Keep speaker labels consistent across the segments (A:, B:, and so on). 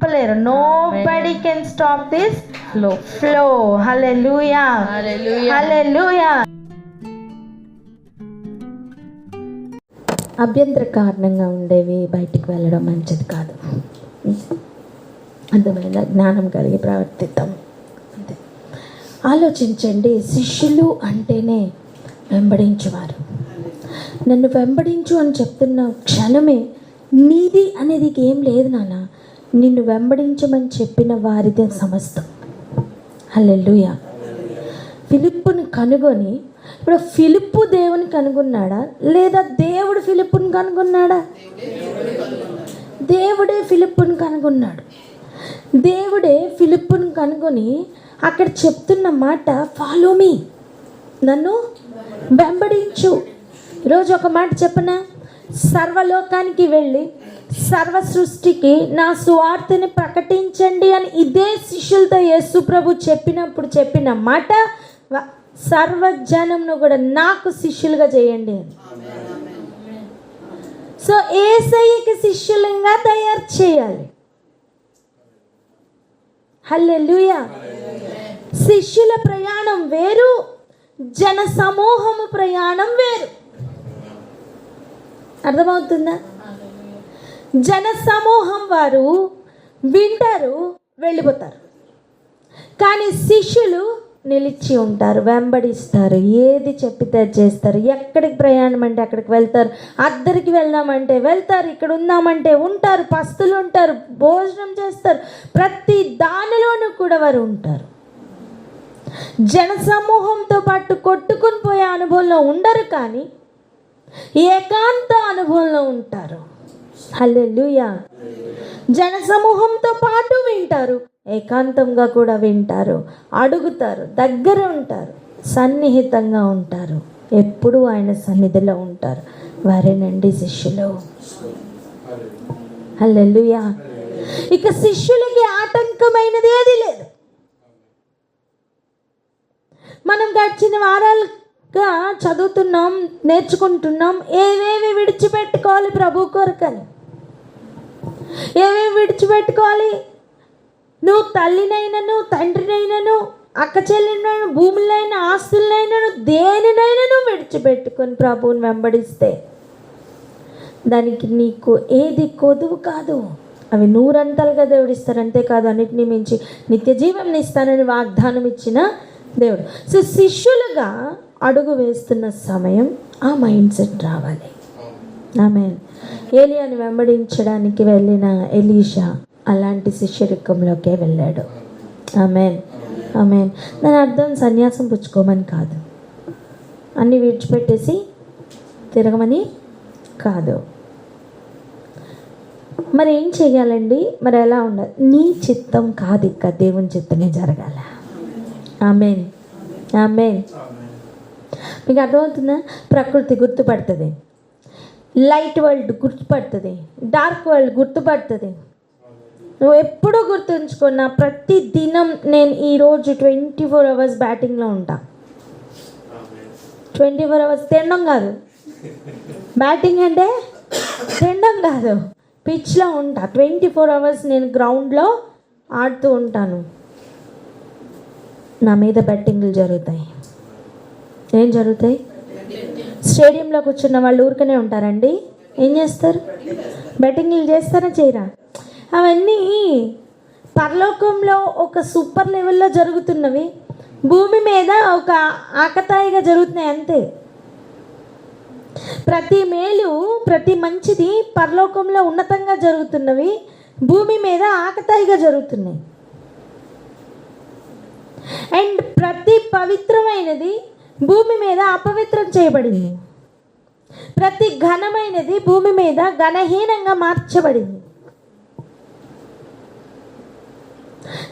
A: Nobody can stop this flow. Hallelujah. Hallelujah.
B: అభ్యంతర కారణంగా ఉండేవి బయటికి వెళ్ళడం మంచిది కాదు. అర్థమైన జ్ఞానం కలిగి ప్రవర్తిద్దాం. అంతే. ఆలోచించండి, శిష్యులు అంటేనే వెంబడించేవారు. నన్ను వెంబడించు అని చెప్తున్న క్షణమే నీది అనేది ఏం లేదు నాన్న, నిన్ను వెంబడించమని చెప్పిన వారిదే సమస్తం. హల్లెలూయా. ఫిలిప్పుని కనుగొని, ఇప్పుడు ఫిలిప్పు దేవుని కనుగొన్నాడా లేదా దేవుడు ఫిలిప్పుని కనుగొన్నాడా? దేవుడే ఫిలిప్పుని కనుగొన్నాడు. దేవుడే ఫిలిప్పుని కనుగొని అక్కడ చెప్తున్న మాట ఫాలో మీ, నన్ను వెంబడించు. ఈరోజు ఒక మాట చెప్పనా, సర్వలోకానికి వెళ్ళి సర్వ సృష్టికి నా సువార్తని ప్రకటించండి అని ఇదే శిష్యులతో యేసు ప్రభు చెప్పినప్పుడు చెప్పిన మాట, సర్వజనంను కూడా నాకు శిష్యులుగా చేయండి అని. సో యేసయ్యకి శిష్యులుగా తయారు చేయాలి. హల్లెలూయా. శిష్యుల ప్రయాణం వేరు, జన సమూహము ప్రయాణం వేరు. అర్థమవుతుందా? జన సమూహం వారు వింటారు, వెళ్ళిపోతారు. కానీ శిష్యులు నిలిచి ఉంటారు, వెంబడిస్తారు, ఏది చెప్పితే చేస్తారు. ఎక్కడికి ప్రయాణం అంటే అక్కడికి వెళ్తారు, అద్దరికి వెళ్దామంటే వెళ్తారు, ఇక్కడ ఉందామంటే ఉంటారు, పస్తులు ఉంటారు, భోజనం చేస్తారు, ప్రతి దానిలోనూ కూడా వారు ఉంటారు. జన సమూహంతో పాటు కొట్టుకుని పోయే అనుభవంలో ఉండరు, కానీ ఏకాంత అనుభవంలో ఉంటారు. హల్లెలూయా. జన సమూహంతో పాటు వింటారు, ఏకాంతంగా కూడా వింటారు, అడుగుతారు, దగ్గర ఉంటారు, సన్నిహితంగా ఉంటారు, ఎప్పుడూ ఆయన సన్నిధిలో ఉంటారు. వారేనండి శిష్యులు. హల్లెలూయా. ఇక శిష్యులకి ఆటంకమైనది ఏది లేదు. మనం గడిచిన వారాలుగా చదువుతున్నాం, నేర్చుకుంటున్నాం, ఏవేవి విడిచిపెట్టుకోవాలి ప్రభు కొరకని. ఏవేవి విడిచిపెట్టుకోవాలి? నువ్వు తల్లినైనను, తండ్రినైనను, అక్క చెల్లినైనా, భూములైనా, ఆస్తులైనను, దేనినైనా నువ్వు విడిచిపెట్టుకొని ప్రభువుని వెంబడిస్తే దానికి నీకు ఏది కొదువు కాదు. అవి నూరంతలుగా దేవుడిస్తారు. అంతేకాదు, అన్నిటినీ మించి నిత్య జీవం ఇస్తానని వాగ్దానం ఇచ్చిన దేవుడు. సో శిష్యులుగా అడుగు వేస్తున్న సమయం ఆ మైండ్ సెట్ రావాలి. ఆమేన్. ఏలియాని వెంబడించడానికి వెళ్ళిన ఎలీషా అలాంటి శిష్యరికంలోకే వెళ్ళాడు. ఆమేన్, ఆమేన్. దాని అర్థం సన్యాసం పుచ్చుకోమని కాదు, అన్నీ విడిచిపెట్టేసి తిరగమని కాదు. మరి ఏం చెయ్యాలండి? మరి ఎలా ఉండాలి? నీ చిత్తం కాదు, ఇక దేవుని చిత్తమే జరగాల. ఆమేన్, ఆమేన్. మీకు అర్థమవుతుందా? ప్రకృతి గుర్తుపడుతుంది, లైట్ వరల్డ్ గుర్తుపడుతుంది, డార్క్ వరల్డ్ గుర్తుపడుతుంది. నువ్వు ఎప్పుడూ గుర్తుంచుకున్నా, ప్రతి దినం నేను ఈరోజు 24 hours బ్యాటింగ్లో ఉంటా. 24 hours తినడం కాదు, బ్యాటింగ్ అంటే తినడం కాదు, పిచ్లో ఉంటా. 24 hours నేను గ్రౌండ్లో ఆడుతూ ఉంటాను. నా మీద బెట్టింగ్లు జరుగుతాయి. ఏం జరుగుతాయి? స్టేడియంలో కూర్చున్న వాళ్ళు ఊరికనే ఉంటారండి? ఏం చేస్తారు? బెట్టింగ్లు చేస్తారా, చేయరా? అవన్నీ పరలోకంలో ఒక సూపర్ లెవెల్లో జరుగుతున్నవి, భూమి మీద ఒక ఆకతాయిగా జరుగుతున్నాయి అంతే. ప్రతి మేలు, ప్రతి మంచిది పరలోకంలో ఉన్నతంగా జరుగుతున్నవి, భూమి మీద ఆకతాయిగా జరుగుతున్నాయి. అండ్ ప్రతి పవిత్రమైనది భూమి మీద అపవిత్రం చేయబడింది. ప్రతి ఘనమైనది భూమి మీద ఘనహీనంగా మార్చబడింది.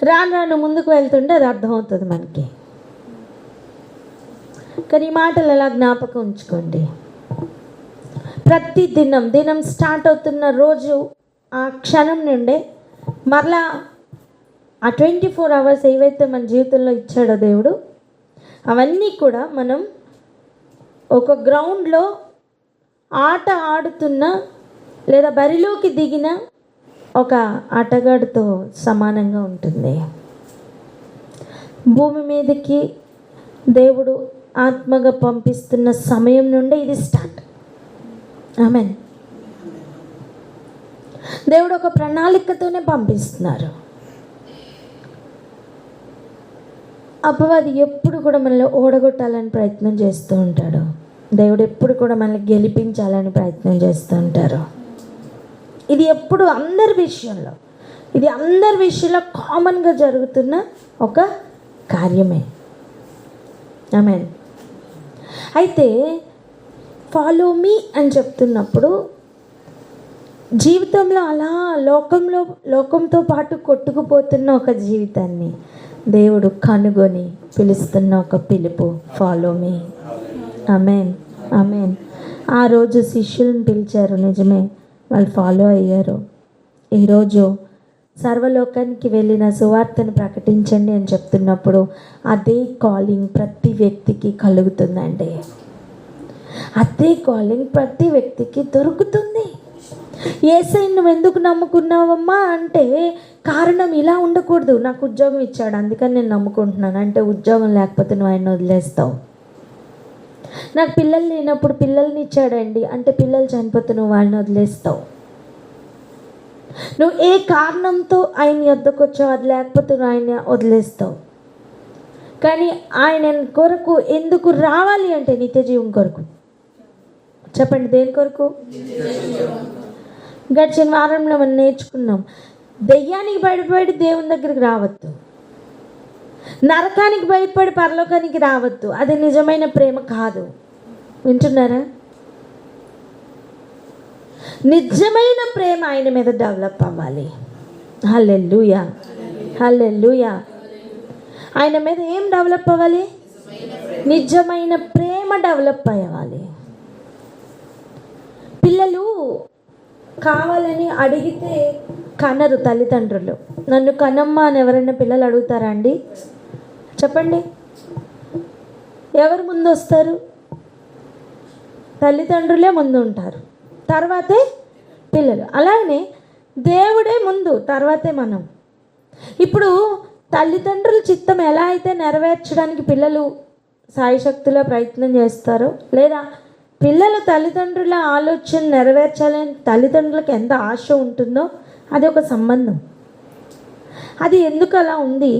B: రాను రాను ముందుకు వెళ్తుంటే అది అర్థమవుతుంది మనకి. కానీ ఈ మాటలు ఎలా జ్ఞాపకం ఉంచుకోండి. ప్రతి దినం స్టార్ట్ అవుతున్న రోజు ఆ క్షణం నుండే మరలా ఆ 24 hours ఏవైతే మన జీవితంలో ఇచ్చాడో దేవుడు, అవన్నీ కూడా మనం ఒక గ్రౌండ్లో ఆట ఆడుతున్న లేదా బరిలోకి దిగిన ఒక ఆటగాడితో సమానంగా ఉంటుంది. భూమి మీదకి దేవుడు ఆత్మగా పంపిస్తున్న సమయం నుండి ఇది స్టార్ట్. ఆమేన్. దేవుడు ఒక ప్రణాళికతోనే పంపిస్తున్నారు. అపవాది ఎప్పుడు కూడా మనల్ని ఓడగొట్టాలని ప్రయత్నం చేస్తూ ఉంటాడు. దేవుడు ఎప్పుడు కూడా మనల్ని గెలిపించాలని ప్రయత్నం చేస్తూ ఉంటారు. ఇది ఎప్పుడు అందరి విషయంలో కామన్గా జరుగుతున్న ఒక కార్యమే. ఆమేన్. అయితే ఫాలో మీ అని చెప్తున్నప్పుడు జీవితంలో అలా లోకంతో పాటు కొట్టుకుపోతున్న ఒక జీవితాన్ని దేవుడు కనుగొని పిలుస్తున్న ఒక పిలుపు, ఫాలో మీ. ఆమేన్, ఆమేన్. ఆ రోజు శిష్యులను పిలిచారు, నిజమే, వాళ్ళు ఫాలో అయ్యారు. ఈరోజు సర్వలోకానికి వెళ్ళిన సువార్తను ప్రకటించండి అని చెప్తున్నప్పుడు అదే కాలింగ్ ప్రతి వ్యక్తికి కలుగుతుందండి. అదే కాలింగ్ ప్రతి వ్యక్తికి దొరుకుతుంది. యేసయ్యను నువ్వు ఎందుకు నమ్ముకున్నావమ్మా అంటే కారణం ఇలా ఉండకూడదు. నాకు ఉద్యోగం ఇచ్చాడు అందుకని నేను నమ్ముకుంటున్నాను అంటే ఉద్యోగం లేకపోతే నువ్వు ఆయన వదిలేస్తావు. నాకు పిల్లలు లేనప్పుడు పిల్లల్ని ఇచ్చాడండి అంటే పిల్లలు చనిపోతే నువ్వు వాళ్ళని వదిలేస్తావు. నువ్వు ఏ కారణంతో ఆయన యొద్దకు వచ్చావు, అది లేకపోతే నువ్వు ఆయన వదిలేస్తావు. కానీ ఆయన కొరకు ఎందుకు రావాలి అంటే నిత్య జీవం కొరకు. చెప్పండి, దేని కొరకు? గడిచిన వారంలో మనం నేర్చుకున్నాం, దెయ్యానికి భయపడి దేవుని దగ్గరికి రావద్దు, నరకానికి భయపడి పరలోకానికి రావద్దు. అది నిజమైన ప్రేమ కాదు. వింటున్నారా? నిజమైన ప్రేమ ఆయన మీద డెవలప్ అవ్వాలి. హల్లెలూయా, హల్లెలూయా. ఆయన మీద ఏం డెవలప్ అవ్వాలి? నిజమైన ప్రేమ డెవలప్ అవ్వాలి. పిల్లలు కావాలని అడిగితే కనరు తల్లిదండ్రులు. నన్ను కనమ్మా అని ఎవరైనా పిల్లలు అడుగుతారా అండి? చెప్పండి, ఎవరు ముందు వస్తారు? తల్లిదండ్రులే ముందు ఉంటారు, తర్వాతే పిల్లలు. అలానే దేవుడే ముందు, తర్వాతే మనం. ఇప్పుడు తల్లిదండ్రుల చిత్తం ఎలా అయితే నెరవేర్చడానికి పిల్లలు సాయశక్తిలో ప్రయత్నం చేస్తారో, లేదా పిల్లలు తల్లిదండ్రుల ఆలోచన నెరవేర్చాలని తల్లిదండ్రులకు ఎంత ఆశ ఉంటుందో అది ఒక సంబంధం. అది ఎందుకు అలా ఉంది?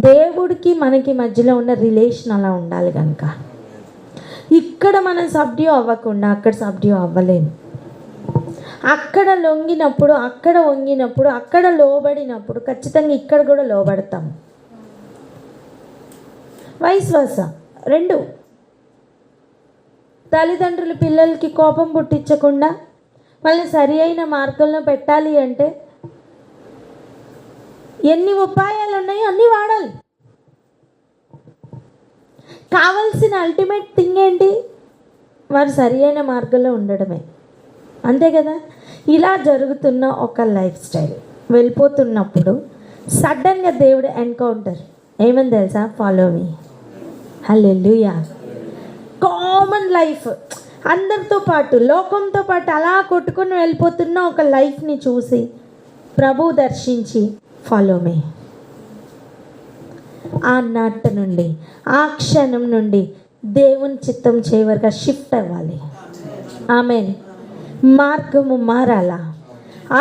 B: దేవుడికి మనకి మధ్యలో ఉన్న రిలేషన్ అలా ఉండాలి కనుక. ఇక్కడ మనం సబ్డ్యూ అవ్వకుండా అక్కడ సబ్డ్యూ అవ్వలేము. అక్కడ లొంగినప్పుడు, అక్కడ వంగినప్పుడు, అక్కడ లోబడినప్పుడు ఖచ్చితంగా ఇక్కడ కూడా లోబడతాం. వైస్ వర్సా, రెండు. తల్లిదండ్రులు పిల్లలకి కోపం పుట్టించకుండా వాళ్ళని సరి అయిన మార్గంలో పెట్టాలి అంటే ఎన్ని ఉపాయాలు ఉన్నాయో అన్నీ వాడాలి. కావాల్సిన అల్టిమేట్ థింగ్ ఏంటి? వారు సరి అయిన మార్గంలో ఉండడమే, అంతే కదా. ఇలా జరుగుతున్న ఒక లైఫ్ స్టైల్ వెళ్ళిపోతున్నప్పుడు సడన్గా దేవుడు ఎన్కౌంటర్ ఏమని తెలుసా? Follow me. Hallelujah. Common life, అందరితో పాటు లోకంతో పాటు అలా కొట్టుకొని వెళ్ళిపోతున్న ఒక లైఫ్ని చూసి ప్రభు దర్శించి ఫాలో మీ. ఆ నాట నుండి, ఆ క్షణం నుండి దేవుని చిత్తం చేయవరగా షిఫ్ట్ అవ్వాలి. ఆమేన్. మార్గము మారాలా,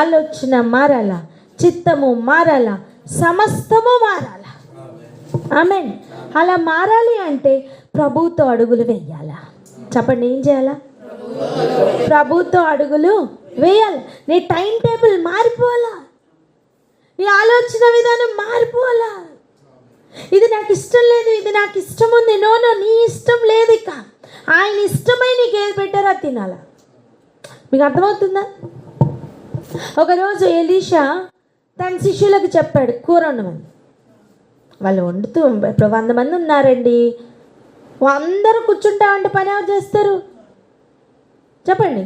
B: ఆలోచన మారాలా, చిత్తము మారాలా, సమస్తము మారాలా. ఆమేన్. అలా మారాలి అంటే ప్రభుతో అడుగులు వేయాలా. చెప్పండి, ఏం చేయాలా? ప్రభుతో అడుగులు వేయాలి. నీ టైం టేబుల్ మారిపోవాలా, నీ ఆలోచన విధానం మారిపోవాలా. ఇది నాకు ఇష్టం లేదు, ఇది నాకు ఇష్టం ఉంది, నో నీ ఇష్టం లేదు, ఇక ఆయన ఇష్టమై నీకు ఏది పెట్టారో అది తినాలా. మీకు అర్థమవుతుందా? ఒకరోజు ఎలీషా తన శిష్యులకు చెప్పాడు, కూర వండమని. వాళ్ళు వండుతూ, ఇప్పుడు 100 మంది ఉన్నారండి, అందరూ కూర్చుంటామంటే పని ఎవరు చేస్తారు? చెప్పండి.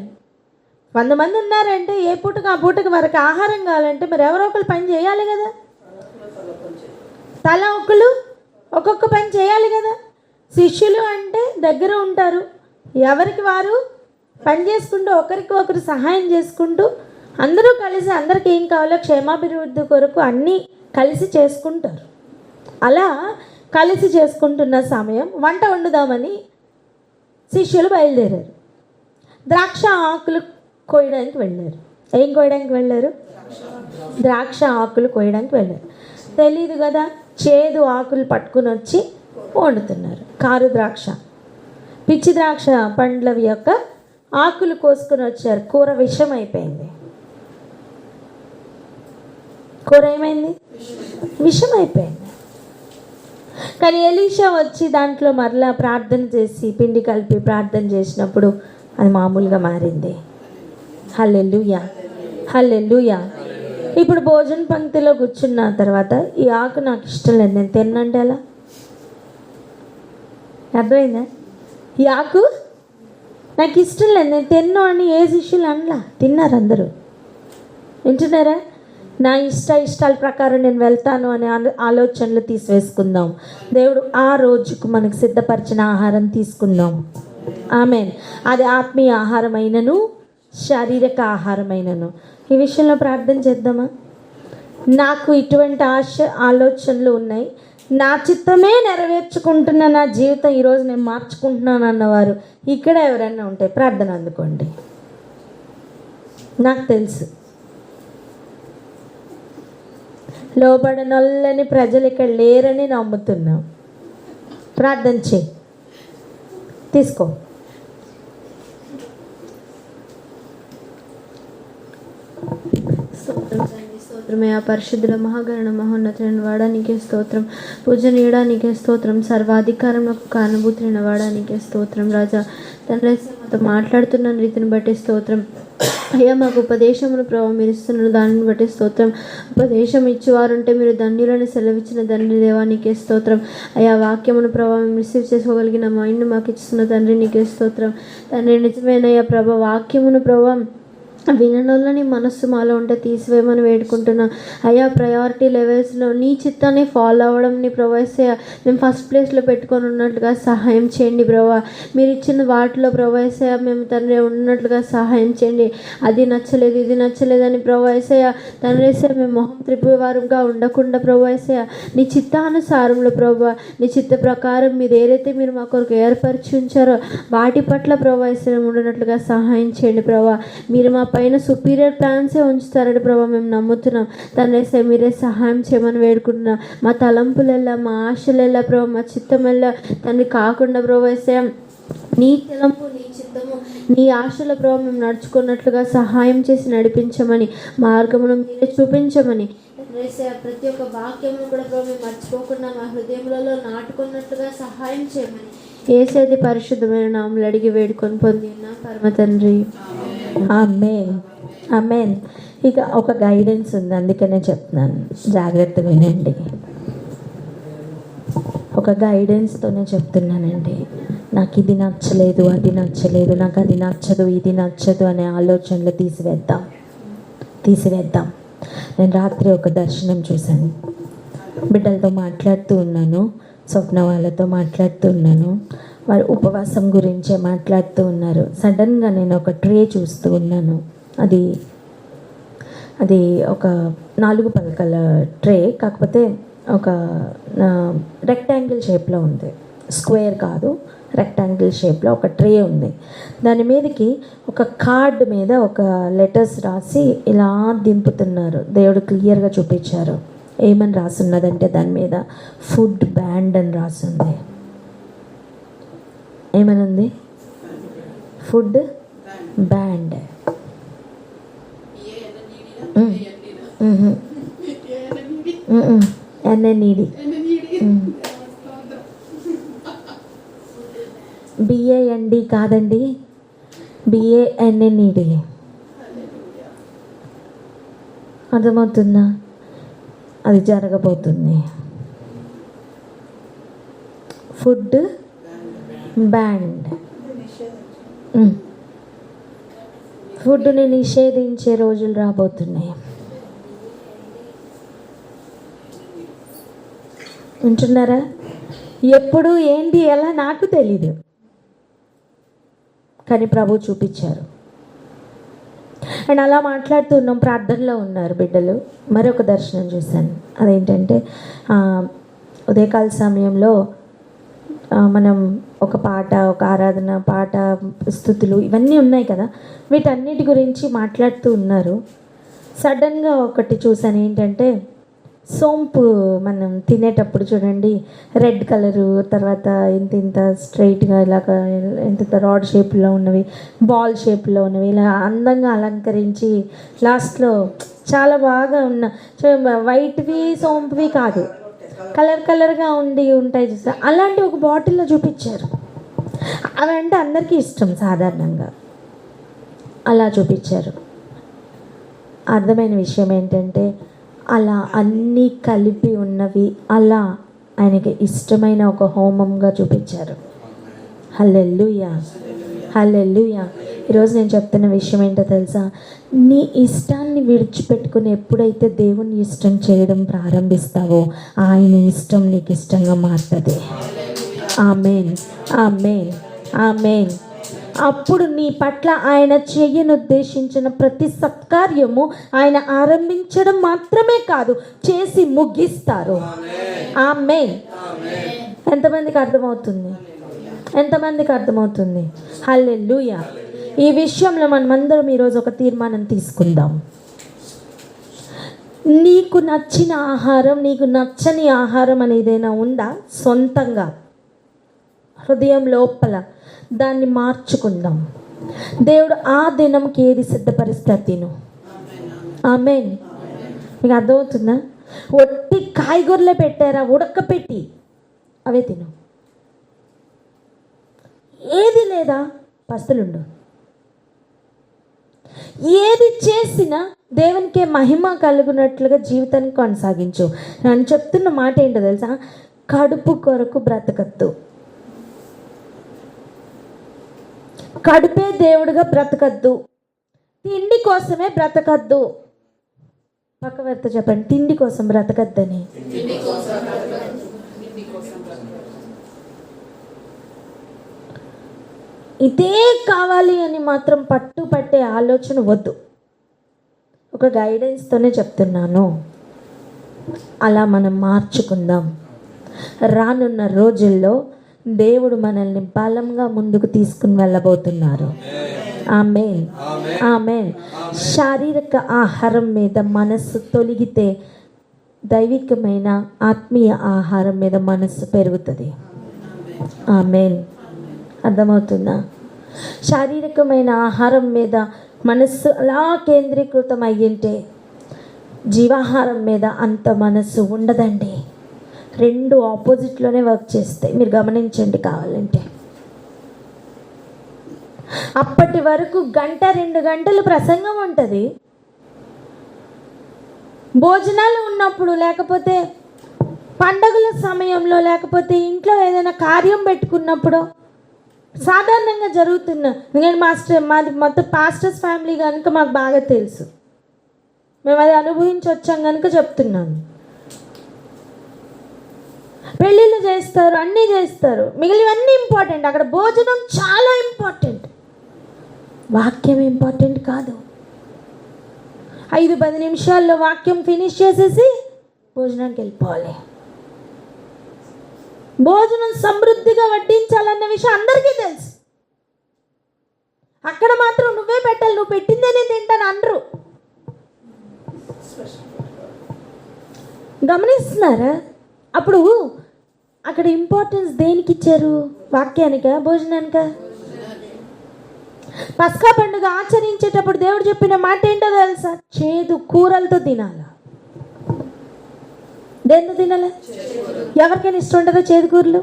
B: 100 మంది ఉన్నారంటే ఏ పూటకు ఆ పూటకి వరకు ఆహారం కావాలంటే మరి ఎవరో ఒకరు పని చేయాలి కదా. తల ఒకరు ఒక్కొక్క పని చేయాలి కదా. శిష్యులు అంటే దగ్గర ఉంటారు, ఎవరికి వారు పని చేసుకుంటూ ఒకరికి ఒకరు సహాయం చేసుకుంటూ అందరూ కలిసి అందరికి ఏం కావాలో క్షేమాభివృద్ధి కొరకు అన్నీ కలిసి చేసుకుంటారు. అలా కలిసి చేసుకుంటున్న సమయం వంట వండుదామని శిష్యులు బయలుదేరారు. ద్రాక్ష ఆకులు కోయడానికి వెళ్ళారు. ఏం కోయడానికి వెళ్ళారు? ద్రాక్ష ఆకులు కోయడానికి వెళ్ళారు. తెలీదు కదా, చేదు ఆకులు పట్టుకుని వచ్చి వండుతున్నారు. కారు ద్రాక్ష, పిచ్చి ద్రాక్ష పండ్ల యొక్క ఆకులు కోసుకుని వచ్చారు. కూర విషం అయిపోయింది. కూర ఏమైంది? విషం అయిపోయింది. కానీ ఎలీషా వచ్చి దాంట్లో మరలా ప్రార్థన చేసి పిండి కలిపి ప్రార్థన చేసినప్పుడు అది మామూలుగా మారింది. హల్లెలూయా, హల్లెలూయా. ఇప్పుడు భోజన పంక్తిలో కూర్చున్న తర్వాత ఈ ఆకు నాకు ఇష్టం లేదు, నేను తిన్నంటే ఎలా? అర్థమైందా? ఈ ఆకు నాకు ఇష్టం లేదు, నేను తిన్ను అని ఏ శిష్యులు అనలా. తిన్నారు అందరూ. వింటున్నారా? నా ఇష్టాల ప్రకారం నేను వెళ్తాను అనే ఆలోచనలు తీసివేసుకుందాం. దేవుడు ఆ రోజుకు మనకు సిద్ధపరిచిన ఆహారం తీసుకుందాం. ఆమేన్. అది ఆత్మీయ ఆహారమైనను శారీరక ఆహారమైనను. ఈ విషయంలో ప్రార్థన చేద్దామా? నాకు ఇటువంటి ఆలోచనలు ఉన్నాయి, నా చిత్తమే నెరవేర్చుకుంటున్న నా జీవితం ఈరోజు నేను మార్చుకుంటున్నాను అన్నవారు ఇక్కడ ఎవరైనా ఉంటే ప్రార్థన అందుకోండి. నాకు తెలుసు లోబడనొల్లని ప్రజలు ఇక్కడ లేరని నమ్ముతున్నాం. ప్రార్థన చేయి, తీసుకో.
C: స్తోత్రమే ఆ పరిశుద్ధుల మహాగణ మహోన్నతులైన వాడా నీకే స్తోత్రం. పూజనీయుడా నీకే స్తోత్రం. సర్వాధికారంలో కానుభూతులైన వాడా నీకే స్తోత్రం. రాజా తండ్రి మాతో మాట్లాడుతున్న రీతిని బట్టి స్తోత్రం. అయ్యా మాకు ఉపదేశమును ప్రభావం మీరు ఇస్తున్న దానిని బట్టి స్తోత్రం. ఉపదేశం ఇచ్చేవారుంటే మీరు ధన్యులను సెలవిచ్చిన తండ్రి దేవా నీకే స్తోత్రం. అయ్యా వాక్యమును ప్రభావం రిసీవ్ చేసుకోగలిగిన మైండ్ మాకు ఇస్తున్న తండ్రి నీకే స్తోత్రం. తండ్రి నిజమేనయ్యా ప్రభా వాక్యమును ప్రభావం వినడంలోని మనస్సు మాలో ఉంటే తీసివేయమని వేడుకుంటున్నా. అయ్యా ప్రయారిటీ లెవెల్స్లో నీ చిత్తాన్ని ఫాలో అవ్వడం నీ ప్రొవైసే మేము ఫస్ట్ ప్లేస్లో పెట్టుకొని ఉన్నట్లుగా సహాయం చేయండి ప్రభా. మీరు ఇచ్చిన వాటిలో ప్రొవైసే మేము తండ్రి ఉన్నట్లుగా సహాయం చేయండి. అది నచ్చలేదు ఇది నచ్చలేదని ప్రొవైసే తండ్రి మేము మొహం త్రిపువారుగా ఉండకుండా ప్రొవైసే నీ చిత్తానుసారంలో ప్రభా నీ చిత్త ప్రకారం మీరు ఏదైతే మీరు మా కొరకు ఏర్పరిచి ఉంచారో వాటి పట్ల ప్రొవైసే ఉండినట్లుగా సహాయం చేయండి ప్రభా. మీరు మా పైన సుపీరియర్ ప్లాన్సే ఉంచుతారని ప్రభావ మేము నమ్ముతున్నాం. తండ్రి మీరే సహాయం చేయమని వేడుకుంటున్నాం. మా తలంపులెల్లా మా ఆశలెల్లా ప్రభావ మా చిత్తమెల్లా తండ్రి కాకుండా ప్రభావ నీ తలంపు నీ చిత్తము నీ ఆశల ప్రభావం మేము నడుచుకున్నట్లుగా సహాయం చేసి నడిపించమని మార్గమును మీరే చూపించమని ప్రతి ఒక్క వాక్యమును కూడా ప్రభావ మేము మర్చిపోకుండా మా హృదయములలో నాటుకున్నట్లుగా సహాయం చేయమని యేసయ్య పరిశుద్ధమైన నామములో అడిగి వేడుకొని పొందిన పరమ తండ్రి.
B: ఆమేన్, ఆమేన్. ఇక ఒక గైడెన్స్ ఉంది, అందుకనే చెప్తున్నాను, జాగ్రత్తగా వినండి. ఒక గైడెన్స్తోనే చెప్తున్నానండి. నాకు ఇది నచ్చలేదు అది నచ్చలేదు, నాకు అది నచ్చదు ఇది నచ్చదు అనే ఆలోచనలు తీసివేద్దాం. నేను రాత్రి ఒక దర్శనం చూశాను. బిడ్డలతో మాట్లాడుతూ ఉన్నాను, స్వప్న వాళ్ళతో మాట్లాడుతూ ఉన్నాను. వారు ఉపవాసం గురించే మాట్లాడుతూ ఉన్నారు. సడన్గా నేను ఒక ట్రే చూస్తూ ఉన్నాను. అది ఒక 4 పలకల ట్రే, కాకపోతే ఒక రెక్టాంగిల్ షేప్లో ఉంది, స్క్వేర్ కాదు, రెక్టాంగిల్ షేప్లో ఒక ట్రే ఉంది. దాని మీదకి ఒక కార్డు మీద ఒక లెటర్స్ రాసి ఇలా దింపుతున్నారు. దేవుడు క్లియర్గా చూపించారు. ఏమని రాసున్నదంటే దాని మీద ఫుడ్ బ్యాండ్ అని రాసుంది. ఏమనుంది? Food band. ఎన్ఎన్ఈడి, బిఏఎన్డి కాదండి, బిఏఎన్ఎన్ఈడి. అర్థమవుతుందా? అది జరగబోతుంది. ఫుడ్ బ్యాండ్, ఫుడ్ని నిషేధించే రోజులు రాబోతున్నాయి. వింటున్నారా? ఎప్పుడు ఏంటి ఎలా నాకు తెలీదు, కానీ ప్రభు చూపించారు. అండ్ అలా మాట్లాడుతున్నాం, ప్రార్థనలో ఉన్నారు బిడ్డలు. మరొక దర్శనం చూశాను. అదేంటంటే ఉదయకాల సమయంలో మనం ఒక పాట, ఒక ఆరాధన పాట, స్తుతులు ఇవన్నీ ఉన్నాయి కదా, వీటన్నిటి గురించి మాట్లాడుతూ ఉన్నారు. సడన్గా ఒకటి చూసాను. ఏంటంటే సోంపు మనం తినేటప్పుడు చూడండి, రెడ్ కలరు, తర్వాత ఇంత స్ట్రైట్గా ఇలాగ ఇంత రాడ్ షేప్లో ఉన్నవి, బాల్ షేప్లో ఉన్నవి, ఇలా అందంగా అలంకరించి లాస్ట్లో చాలా బాగా ఉన్న వైట్వి సోంపువి కాదు, కలర్గా ఉంటాయి చూసా, అలాంటి ఒక బాటిల్లో చూపించారు. అవి అంటే అందరికీ ఇష్టం సాధారణంగా. అలా చూపించారు. అర్థమైన విషయం ఏంటంటే అలా అన్నీ కలిపి ఉన్నవి అలా ఆయనకి ఇష్టమైన ఒక హోమంగా చూపించారు. హల్లెలూయా, హల్లెలూయా. ఈరోజు నేను చెప్తున్న విషయం ఏంటో తెలుసా? నీ ఇష్టాన్ని విడిచిపెట్టుకుని ఎప్పుడైతే దేవుని ఇష్టం చేయడం ప్రారంభిస్తావో ఆయన ఇష్టం నీకు ఇష్టంగా మారుతుంది. ఆమేన్, ఆమేన్, ఆమేన్. అప్పుడు నీ పట్ల ఆయన చేయను ఉద్దేశించిన ప్రతి సత్కార్యము ఆయన ఆరంభించడం మాత్రమే కాదు, చేసి ముగిస్తారు. ఆమేన్. ఎంతమందికి అర్థమవుతుంది? ఎంతమందికి అర్థమవుతుంది? హల్లెలూయా. ఈ విషయంలో మనమందరం ఈరోజు ఒక తీర్మానం తీసుకుందాం. నీకు నచ్చిన ఆహారం, నీకు నచ్చని ఆహారం అనేదైనా ఉందా? సొంతంగా హృదయం లోపల దాన్ని మార్చుకుందాం. దేవుడు ఆ దినంకి ఏది సిద్ధపరిస్తే తిను. ఆమేన్. మీకు అర్థమవుతుందా? ఒట్టి కాయగూరలే పెట్టారా, ఉడకపెట్టి అవే తిను. ఏది లేదా పస్తులుండు. ఏది చేసినా దేవునికే మహిమ కలుగునట్లుగా జీవితాన్ని కొనసాగించు. నేను చెప్తున్న మాట ఏంటో తెలుసా? కడుపు కొరకు బ్రతకద్దు. కడుపే దేవుడిగా బ్రతకద్దు. తిండి కోసమే బ్రతకద్దు. పక్కవారితో చెప్పండి, తిండి కోసం బ్రతకద్దని. ఇదే కావాలి అని మాత్రం పట్టే ఆలోచన వద్దు. ఒక గైడెన్స్తోనే చెప్తున్నాను. అలా మనం మార్చుకుందాం. రానున్న రోజుల్లో దేవుడు మనల్ని బలంగా ముందుకు తీసుకుని వెళ్ళబోతున్నారు. ఆమేన్, ఆమేన్. శారీరక ఆహారం మీద మనస్సు తొలగితే దైవికమైన ఆత్మీయ ఆహారం మీద మనస్సు పెరుగుతుంది. ఆమేన్. అర్థమవుతుందా? శారీరకమైన ఆహారం మీద మనస్సు అలా కేంద్రీకృతం అయ్యింటే జీవాహారం మీద అంత మనస్సు ఉండదండి. రెండు ఆపోజిట్లోనే వర్క్ చేస్తాయి. మీరు గమనించండి కావాలంటే. అప్పటి వరకు 1-2 గంటలు ప్రసంగం ఉంటుంది. భోజనాలు ఉన్నప్పుడు, లేకపోతే పండగల సమయంలో, లేకపోతే ఇంట్లో ఏదైనా కార్యం పెట్టుకున్నప్పుడు సాధారణంగా జరుగుతున్న, నేను మాది మొత్తం పాస్టర్స్ ఫ్యామిలీ కనుక మాకు బాగా తెలుసు, మేము అది అనుభవించి వచ్చాం కనుక చెప్తున్నాను. పెళ్ళిళ్ళు చేస్తారు, అన్నీ చేస్తారు, మిగిలినవన్నీ ఇంపార్టెంట్. అక్కడ భోజనం చాలా ఇంపార్టెంట్. వాక్యం ఇంపార్టెంట్ కాదు. 5-10 నిమిషాల్లో వాక్యం ఫినిష్ చేసేసి భోజనానికి వెళ్ళిపోవాలి. భోజనం సమృద్ధిగా వడ్డించాలన్న విషయం అందరికీ తెలుసు. అక్కడ మాత్రం నువ్వే పెట్టాలి, నువ్వు పెట్టిందే నేను తింటాను అనరు. గమనిస్తున్నారా? అప్పుడు అక్కడ ఇంపార్టెన్స్ దేనికి ఇచ్చారు? వాక్యానికా, భోజనానికా? పస్కా పండుగ ఆచరించేటప్పుడు దేవుడు చెప్పిన మాట ఏంటో తెలుసా? చేదు కూరలతో తినాల. దేంతో తినాల? ఎవరికైనా ఇష్టం ఉంటుందో చేదు కూరలు?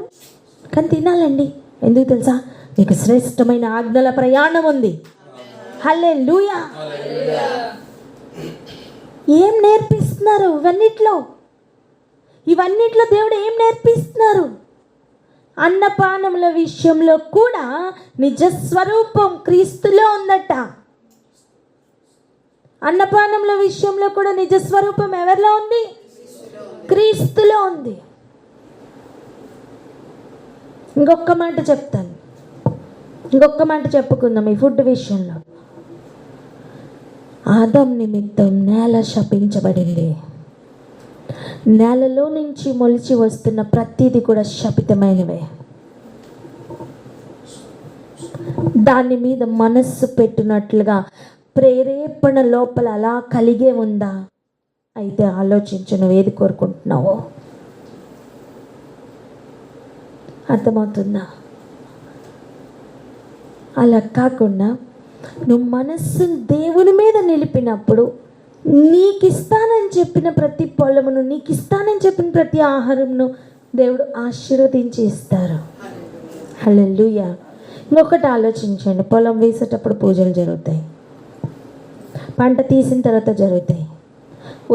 B: కానీ తినాలండి. ఎందుకు తెలుసా? మీకు శ్రేష్టమైన ఆజ్ఞల ప్రయాణం ఉంది. హల్లెలూయా. ఏం నేర్పిస్తున్నారు ఇవన్నిట్లో దేవుడు ఏం నేర్పిస్తున్నారు? అన్నపానముల విషయంలో కూడా నిజస్వరూపం క్రీస్తులో ఉందట. అన్నపానముల విషయంలో కూడా నిజస్వరూపం ఎవరిలో ఉంది? క్రీస్తులో ఉంది. ఇంకొక మాట చెప్తాను, ఇంకొక మాట చెప్పుకుందాం ఈ ఫుడ్ విషయంలో. ఆదాం నిమిత్తం నేల శపించబడింది. నేలలో నుంచి మొలిచి వస్తున్న ప్రతిదీ కూడా శపితమైనవే. దాని మీద మనస్సు పెట్టినట్లుగా ప్రేరేపణ లోపల అలా కలిగే ఉందా? అయితే ఆలోచించు, నువ్వు ఏది కోరుకుంటున్నావో. అర్థమవుతుందా? అలా కాకుండా నువ్వు మనస్సును దేవుని మీద నిలిపినప్పుడు నీకు ఇస్తానని చెప్పిన ప్రతి పొలమును, నీకు ఇస్తానని చెప్పిన ప్రతి ఆహారంను దేవుడు ఆశీర్వదించి ఇస్తారు. హల్లెలూయా. ఇంకొకటి ఆలోచించండి, పొలం వేసేటప్పుడు పూజలు జరుగుతాయి, పంట తీసిన తర్వాత జరుగుతాయి,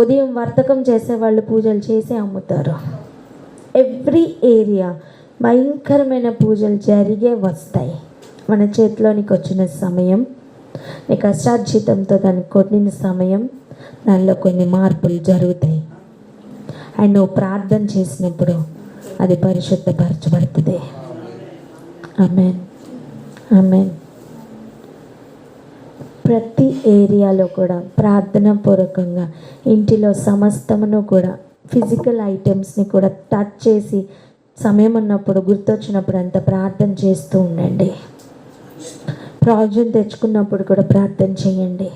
B: ఉదయం వర్తకం చేసేవాళ్ళు పూజలు చేసి అమ్ముతారు. ఎవ్రీ ఏరియా భయంకరమైన పూజలు జరిగే వస్తాయి. మన చేతిలోనికి వచ్చిన సమయం, నీ కష్టార్జితంతో దాన్ని కొట్టిన సమయం, దానిలో కొన్ని మార్పులు జరుగుతాయి. అండ్ నువ్వు ప్రార్థన చేసినప్పుడు అది పరిశుద్ధపరచబడుతుంది. ఆమేన్, ఆమేన్. ప్రతి ఏరియాలో కూడా ప్రార్థన పూర్వకంగా ఇంటిలో సమస్తమును కూడా ఫిజికల్ ఐటమ్స్ని కూడా టచ్ చేసి సమయం ఉన్నప్పుడు, గుర్తొచ్చినప్పుడు అంత ప్రార్థన చేస్తూ ఉండండి. ప్రాజెక్ట్ తెచ్చుకున్నప్పుడు కూడా ప్రార్థన చేయండి.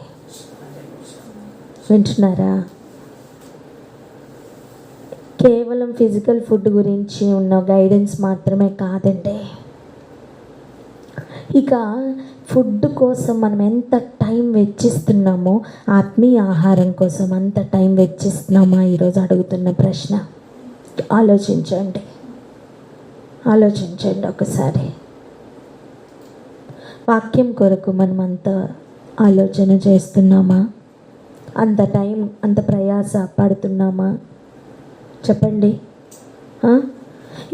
B: వింటున్నారా? కేవలం ఫిజికల్ ఫుడ్ గురించి ఉన్న గైడెన్స్ మాత్రమే కాదండి. ఇక ఫుడ్ కోసం మనం ఎంత టైం వెచ్చిస్తున్నామో ఆత్మీయ ఆహారం కోసం అంత టైం వెచ్చిస్తున్నామా? ఈరోజు అడుగుతున్న ప్రశ్న. ఆలోచించండి, ఆలోచించండి ఒకసారి. వాక్యం కొరకు మనం అంత ఆలోచన చేస్తున్నామా? అంత టైం, అంత ప్రయాస పడుతున్నామా? చెప్పండి.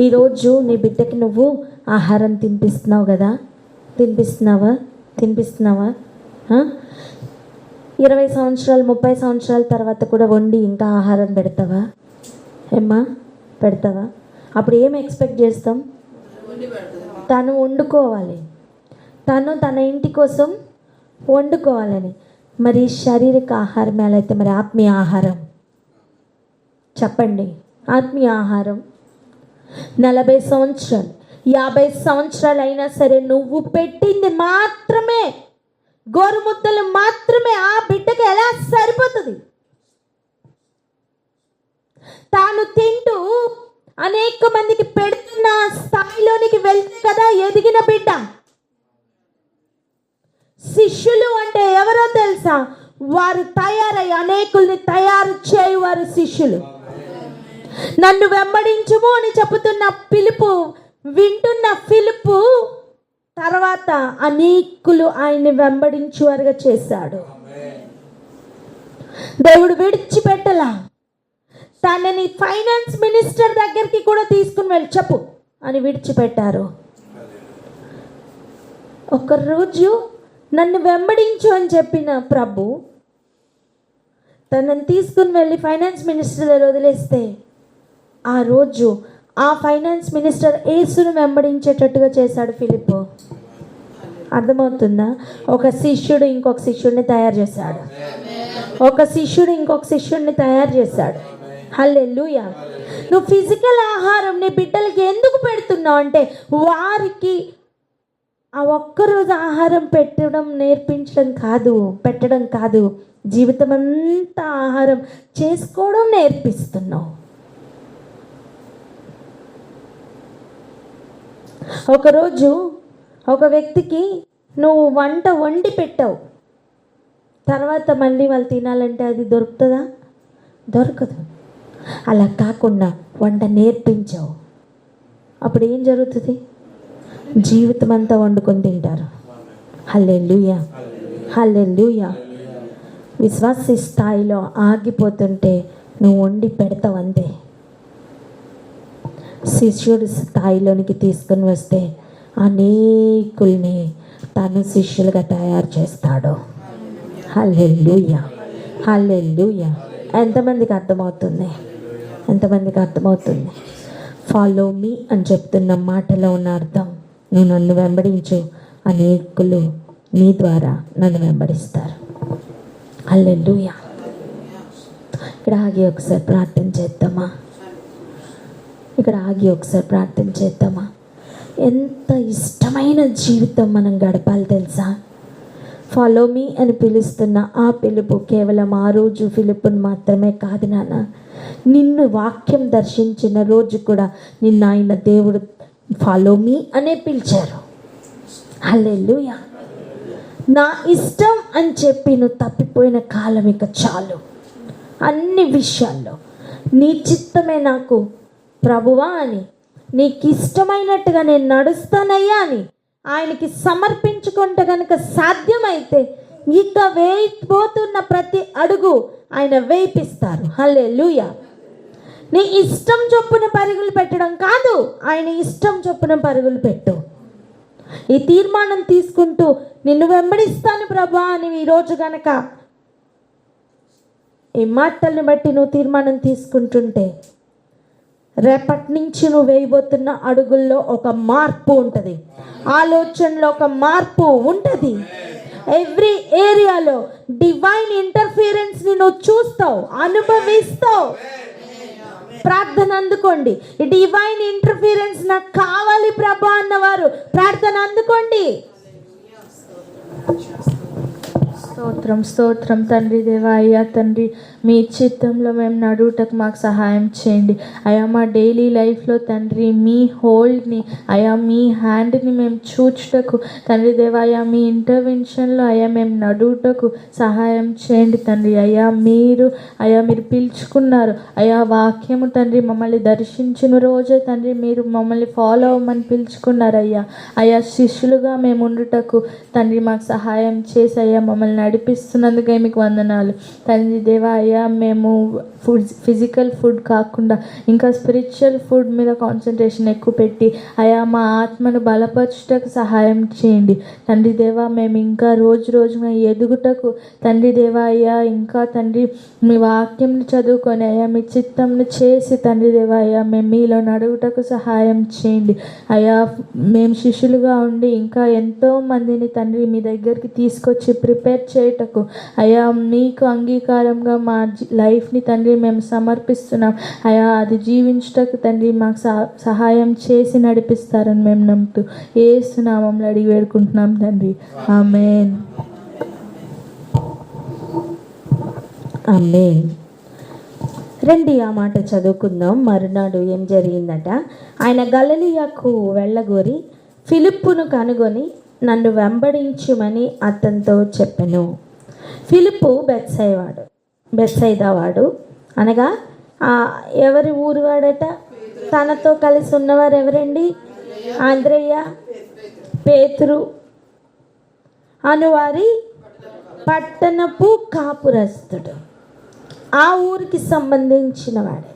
B: ఈరోజు నీ బిడ్డకి నువ్వు ఆహారం తినిపిస్తున్నావు కదా, తినిపిస్తున్నావా? 20 సంవత్సరాలు 30 సంవత్సరాల తర్వాత కూడా వండి ఇంకా ఆహారం పెడతావా? ఏమ్మా, పెడతావా? అప్పుడు ఏం ఎక్స్పెక్ట్ చేస్తాం? తను వండుకోవాలి, తను తన ఇంటి కోసం వండుకోవాలని. మరి శారీరక ఆహారం ఎలా అయితే మరి ఆత్మీయ ఆహారం? చెప్పండి. ఆత్మీయ ఆహారం 40 సంవత్సరాలు 50 సంవత్సరాలు అయినా సరే నువ్వు పెట్టింది మాత్రమే, గోరుముద్దలు మాత్రమే ఆ బిడ్డకి ఎలా సరిపోతుంది? తాను తింటూ అనేక మందికి పెడుతున్న స్థాయిలోనికి వెళ్తే కదా ఎదిగిన బిడ్డ. శిష్యులు అంటే ఎవరో తెలుసా? వారు తయారై అనేకుల్ని తయారు చేయువారు శిష్యులు. నన్ను వెంబడించుము అని చెబుతున్న పిలుపు వింటున్న ఫిలిప్పు తర్వాత అనేకులు ఆయన్ని వెంబడించువారుగా చేశాడు. దేవుడు విడిచిపెట్టలా. తనని ఫైనాన్స్ మినిస్టర్ దగ్గరికి కూడా తీసుకుని వెళ్ళి చెప్పు అని విడిచిపెట్టారు. ఒకరోజు నన్ను వెంబడించు అని చెప్పిన ప్రభు తనని తీసుకుని వెళ్ళి ఫైనాన్స్ మినిస్టర్ దగ్గర వదిలేస్తే ఆ రోజు ఆ ఫైనాన్స్ మినిస్టర్ యేసును వెంబడించేటట్టుగా చేశాడు ఫిలిప్. అర్థమవుతుందా? ఒక శిష్యుడు ఇంకొక శిష్యుడిని తయారు చేశాడు. ఒక శిష్యుడు ఇంకొక శిష్యుడిని తయారు చేశాడు. హల్లెలూయా. నువ్వు ఫిజికల్ ఆహారం నీ బిడ్డలకి ఎందుకు పెడుతున్నావు అంటే వారికి ఆ ఒక్కరోజు ఆహారం పెట్టడం కాదు, జీవితం అంతా ఆహారం చేసుకోవడం నేర్పిస్తున్నావు. ఒకరోజు ఒక వ్యక్తికి నువ్వు వంట వండి పెట్టావు, తర్వాత మళ్ళీ వాళ్ళు తినాలంటే అది దొరుకుతుందా? దొరకదు. అలా కాకుండా వంట నేర్పించావు, అప్పుడు ఏం జరుగుతుంది? జీవితం అంతా వండుకొని తింటారు. హల్లెలూయా, హల్లెలూయా. విశ్వాస స్థాయిలో ఆగిపోతుంటే నువ్వు వండి పెడతావు అంతే. శిష్యుడి స్థాయిలోనికి తీసుకొని వస్తే అనేకుల్ని తను శిష్యులుగా తయారు చేస్తాడు. హల్లెలూయా, హల్లెలూయా. ఎంతమందికి అర్థమవుతుంది? ఎంతమందికి అర్థమవుతుంది? ఫాలో మీ అని చెప్తున్న మాటలో ఉన్న అర్థం, నువ్వు నన్ను వెంబడించు, అనేకులు నీ ద్వారా నన్ను వెంబడిస్తారు. హల్లెలూయా. ఇక్కడ ఆగి ఒకసారి ప్రార్థన చేద్దామా? ఎంత ఇష్టమైన జీవితం మనం గడపాలి తెలుసా? ఫాలో మీ అని పిలుస్తున్న ఆ పిలుపు కేవలం ఆ రోజు ఫిలిప్పుని మాత్రమే కాదు నాన్న. నిన్ను వాక్యం దర్శించిన రోజు కూడా నిన్ను ఆయన దేవుడు ఫాలో మీ అనే పిలిచారు. హల్లెలూయా. నా ఇష్టం అని చెప్పి నువ్వు తప్పిపోయిన కాలం ఇక చాలు. అన్ని విషయాల్లో నీ చిత్తమే నాకు ప్రభువా అని, నీకు ఇష్టమైనట్టుగా నేను నడుస్తానయ్యా అని ఆయనకి సమర్పించుకుంటే కనుక సాధ్యమైతే ఇక వేయబోతున్న ప్రతి అడుగు ఆయన వేయిపిస్తారు. హల్లెలూయా. నీ ఇష్టం చొప్పున పరుగులు పెట్టడం కాదు, ఆయన ఇష్టం చొప్పున పరుగులు పెట్టు. ఈ తీర్మానం తీసుకుంటూ నిన్ను వెంబడిస్తాను ప్రభా అని ఈరోజు గనక ఈ మాటల్ని బట్టి నువ్వు తీర్మానం తీసుకుంటుంటే రేపటి నుంచి నువ్వు వేయబోతున్న అడుగుల్లో ఒక మార్పు ఉంటుంది, ఆలోచనలో ఒక మార్పు ఉంటుంది. ఎవ్రీ ఏరియాలో డివైన్ ఇంటర్ఫియరెన్స్ని నువ్వు చూస్తావు, అనుభవిస్తావు. ప్రార్థన అందుకోండి. ఈ డివైన్ ఇంటర్ఫియరెన్స్ నాకు కావాలి ప్రభా అన్నవారు ప్రార్థన అందుకోండి.
A: స్తోత్రం తండ్రి దేవా. అయ్యా తండ్రి, మీ చిత్తంలో మేము నడువుటకు మాకు సహాయం చేయండి అయ్యా. మా డైలీ లైఫ్లో తండ్రి మీ హోల్డ్ని అయ్యా, మీ హ్యాండ్ని మేము చూచుటకు తండ్రి దేవా, అయ్యా మీ ఇంటర్వెన్షన్లో అయ్యా మేము నడువుటకు సహాయం చేయండి తండ్రి. అయ్యా మీరు పిలుచుకున్నారు అయ్యా. వాక్యము తండ్రి మమ్మల్ని దర్శించిన రోజే తండ్రి మీరు మమ్మల్ని ఫాలో అవ్వమని పిలుచుకున్నారు అయ్యా. అయ్యా శిష్యులుగా మేము ఉండుటకు తండ్రి మాకు సహాయం చేసి అయ్యా మమ్మల్ని నడిపిస్తున్నందుకే మీకు వందనాలు తండ్రి దేవా. అయ్యా మేము ఫిజికల్ ఫుడ్ కాకుండా ఇంకా స్పిరిచువల్ ఫుడ్ మీద కాన్సన్ట్రేషన్ ఎక్కువ పెట్టి అయ్యా మా ఆత్మను బలపరచుటకు సహాయం చేయండి తండ్రి దేవా. మేము ఇంకా రోజుగా ఎదుగుటకు తండ్రి దేవా అయ్యా, ఇంకా తండ్రి మీ వాక్యంని చదువుకొని అయ్యా మీ చిత్తంను చేసి తండ్రి దేవా అయ్యా మేము మీలో నడువుటకు సహాయం చేయండి అయ్యా. మేము శిష్యులుగా ఉండి ఇంకా ఎంతో మందిని తండ్రి మీ దగ్గరికి తీసుకొచ్చి ప్రిపేర్ చేయుటకు అయ్యా మీకు అంగీకారంగా మా లైఫ్ని తండ్రి మేము సమర్పిస్తున్నాం అయ్యా. అది జీవించుటకు తండ్రి మాకు సహాయం చేసి నడిపిస్తారని మేము నమ్ముతూ యేసు నామములో అడిగి వేడుకుంటున్నాం తండ్రి. ఆమేన్.
B: ఆమేన్. రండి ఆ మాట చదువుకుందాం. మరునాడు ఏం జరిగిందట? ఆయన గలిలయకు వెళ్ళగోరి ఫిలిప్పును కనుగొని నన్ను వెంబడించుమని అతనితో చెప్పెను. ఫిలిప్పు బెత్సైదా వాడు అనగా ఎవరి ఊరు వాడట? తనతో కలిసి ఉన్నవారు ఎవరండి? ఆంద్రయ్య, పేతురు అనువారి పట్టణపు కాపురస్తుడు, ఆ ఊరికి సంబంధించిన వాడే.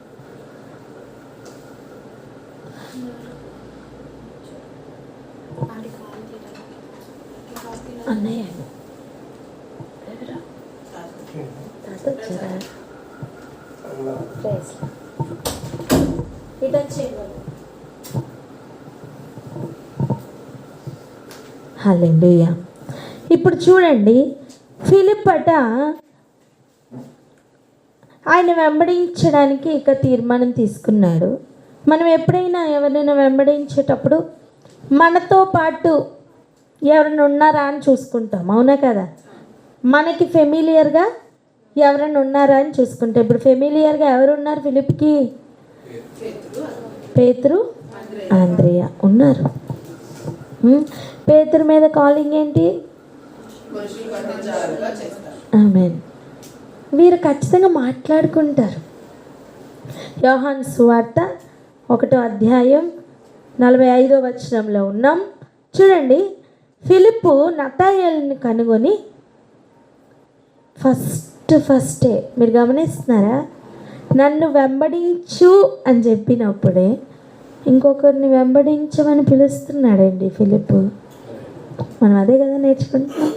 B: అన్నయ్య హల్లెలూయా. ఇప్పుడు చూడండి, ఫిలిప్ అట ఆయన వెంబడించడానికి ఇక తీర్మానం తీసుకున్నాడు. మనం ఎప్పుడైనా ఎవరైనా వెంబడించేటప్పుడు మనతో పాటు ఎవరైనా ఉన్నారా అని చూసుకుంటాం, అవునా కదా? మనకి ఫెమిలియర్గా ఎవరైనా ఉన్నారా అని చూసుకుంటాం. ఇప్పుడు ఫెమిలియర్గా ఎవరు ఉన్నారు ఫిలిప్కి? పేతురు, ఆంద్రేయ ఉన్నారు. పేతురు మీద కాలింగ్ ఏంటి? ఆమేన్. వీరు ఖచ్చితంగా మాట్లాడుకుంటారు. యోహాను సువార్త 1వ అధ్యాయం 45వ వచనంలో ఉన్నాం. చూడండి, ఫిలిప్పు నతాయేలుని కనుగొని ఫస్టే మీరు గమనిస్తున్నారా? నన్ను వెంబడించు అని చెప్పినప్పుడే ఇంకొకరిని వెంబడించమని పిలుస్తున్నాడండి ఫిలిప్పు. మనం అదే కదా నేర్చుకుంటున్నాం,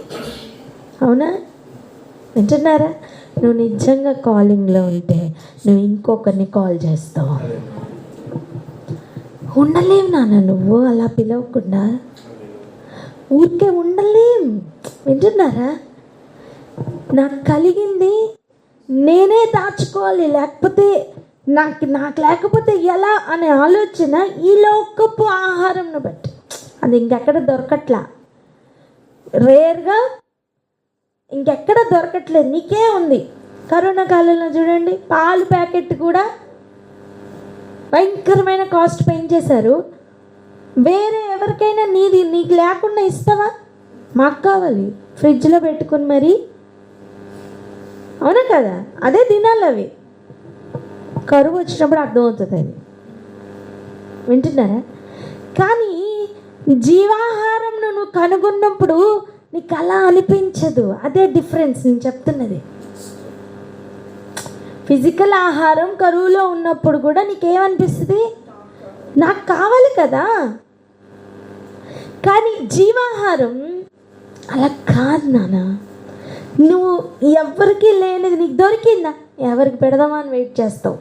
B: అవునా? వింటున్నారా? నువ్వు నిజంగా కాలింగ్లో ఉంటే నువ్వు ఇంకొకరిని కాల్ చేస్తావు. ఉండలేవు నాన్న నువ్వు అలా పిలవకుండా, ఊరికే ఉండలేం. వింటున్నారా? నాకు కలిగింది నేనే దాచుకోవాలి, లేకపోతే నాకు లేకపోతే ఎలా అనే ఆలోచన ఈ లోకపు ఆహారంను బట్టి. అది ఇంకెక్కడ దొరకట్లా, రేర్గా ఇంకెక్కడ దొరకట్లేదు. నీకే ఉంది. కరోనా కాలంలో చూడండి, పాలు ప్యాకెట్ కూడా భయంకరమైన కాస్ట్ పెంచేశారు. వేరే ఎవరికైనా నీకు లేకుండా ఇస్తావా? మాకు కావాలి, ఫ్రిడ్జ్లో పెట్టుకుని మరి, అవునా కదా? అదే తినాలి. అవి కరువు వచ్చినప్పుడు అర్థమవుతుంది అది. వింటున్నారా? కానీ జీవాహారం నువ్వు కనుగొన్నప్పుడు నీకు అలా అనిపించదు. అదే డిఫరెన్స్ నేను చెప్తున్నది. ఫిజికల్ ఆహారం కరువులో ఉన్నప్పుడు కూడా నీకేమనిపిస్తుంది? నాకు కావాలి కదా. కానీ జీవాహారం అలా కాదు నాన్న. నువ్వు ఎవరికి లేనిది నీకు దొరికిందా, ఎవరికి పెడదామా అని వెయిట్ చేస్తావు.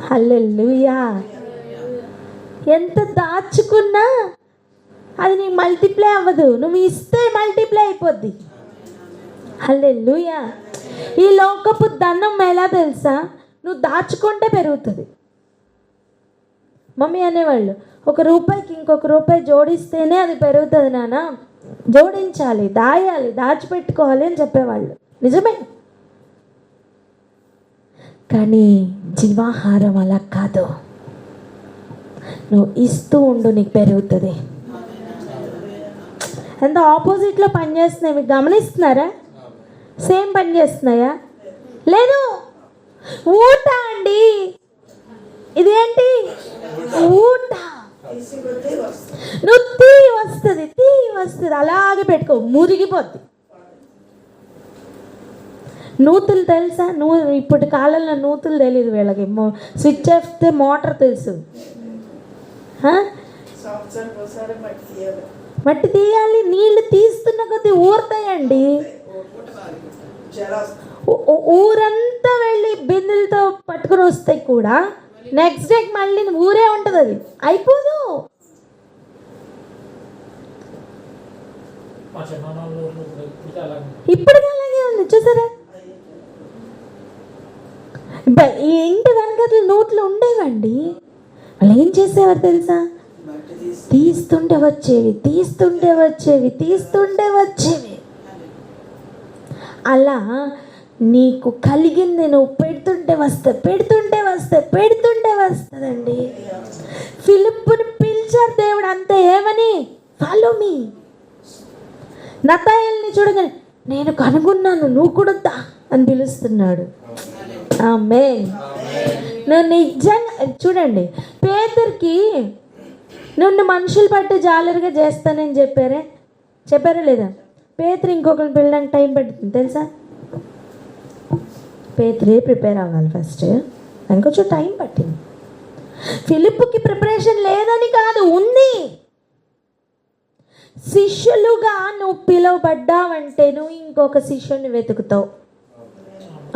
B: హల్లెలూయా. ఎంత దాచుకున్నా అది నీకు మల్టిప్లై అవ్వదు. నువ్వు ఇస్తే మల్టిప్లై అయిపోద్ది. హల్లెలూయా. ఈ లోకపు ధనం ఎలా తెలుసా? నువ్వు దాచుకుంటే పెరుగుతుంది. మమ్మీ అనేవాళ్ళు, 1 రూపాయికి ఇంకొక రూపాయి జోడిస్తేనే అది పెరుగుతుంది నాన్న, జోడించాలి, దాయాలి, దాచిపెట్టుకోవాలి అని చెప్పేవాళ్ళు. నిజమే. కానీ జీవాహారం అలా కాదు. నువ్వు ఇస్తూ ఉండు, నీకు పెరుగుతుంది. ఎంత ఆపోజిట్లో పనిచేస్తున్నాయి మీకు గమనిస్తున్నారా? సేమ్ పని చేస్తున్నాయా? లేదు. ఊట అండి, ఇదేంటి ఊట. నువ్వు తీ వస్తుంది అలాగే పెట్టుకో, మురిగిపోద్ది. నూతులు తెలుసా? ఇప్పటి కాలంలో నూతులు తెలియదు వీళ్ళకి. స్విచ్ చేస్తే మోటార్ తెలుసు. మట్టి తీయాలి. నీళ్లు తీస్తున్న కొద్దీ ఊరుతాయండి. ఊరంతా వెళ్ళి బిందెలతో పట్టుకుని వస్తాయి కూడా, నెక్స్ట్ డే మళ్ళీ ఊరే ఉంటుంది. అది అయిపోదు. ఇప్పటికీ అలాగే ఉంది. చూసారా? ఈ ఇంటి వెనకట్లు నోట్లు ఉండేవండి. వాళ్ళు ఏం చేసేవారు తెలుసా? తీస్తుంటే వచ్చేవి. అలా నీకు కలిగింది నువ్వు పెడుతుంటే వస్తుందండి. ఫిలిప్పుని పిలిచారు దేవుడు అంతే. ఏమని? Follow me. నతాయేలుని చూడగానే నేను కనుగొన్నాను, నువ్వు కూడా దా అని పిలుస్తున్నాడు. ఆమేన్. నువ్వు నిజంగా చూడండి, పేతురుకి నువ్వు మనుషులు పట్టు జాలరుగా చేస్తానని చెప్పారా లేదా? పేతురు ఇంకొకరిని పిల్లడానికి టైం పడుతుంది తెలుసా? పేతురే ప్రిపేర్ అవ్వాలి ఫస్ట్, ఇంకొంచెం టైం పట్టింది. ఫిలిప్పుకి ప్రిపరేషన్ లేదని కాదు, ఉంది. శిష్యులుగా నువ్వు పిలువబడ్డావంటే నువ్వు ఇంకొక శిష్యుని వెతుకుతావు.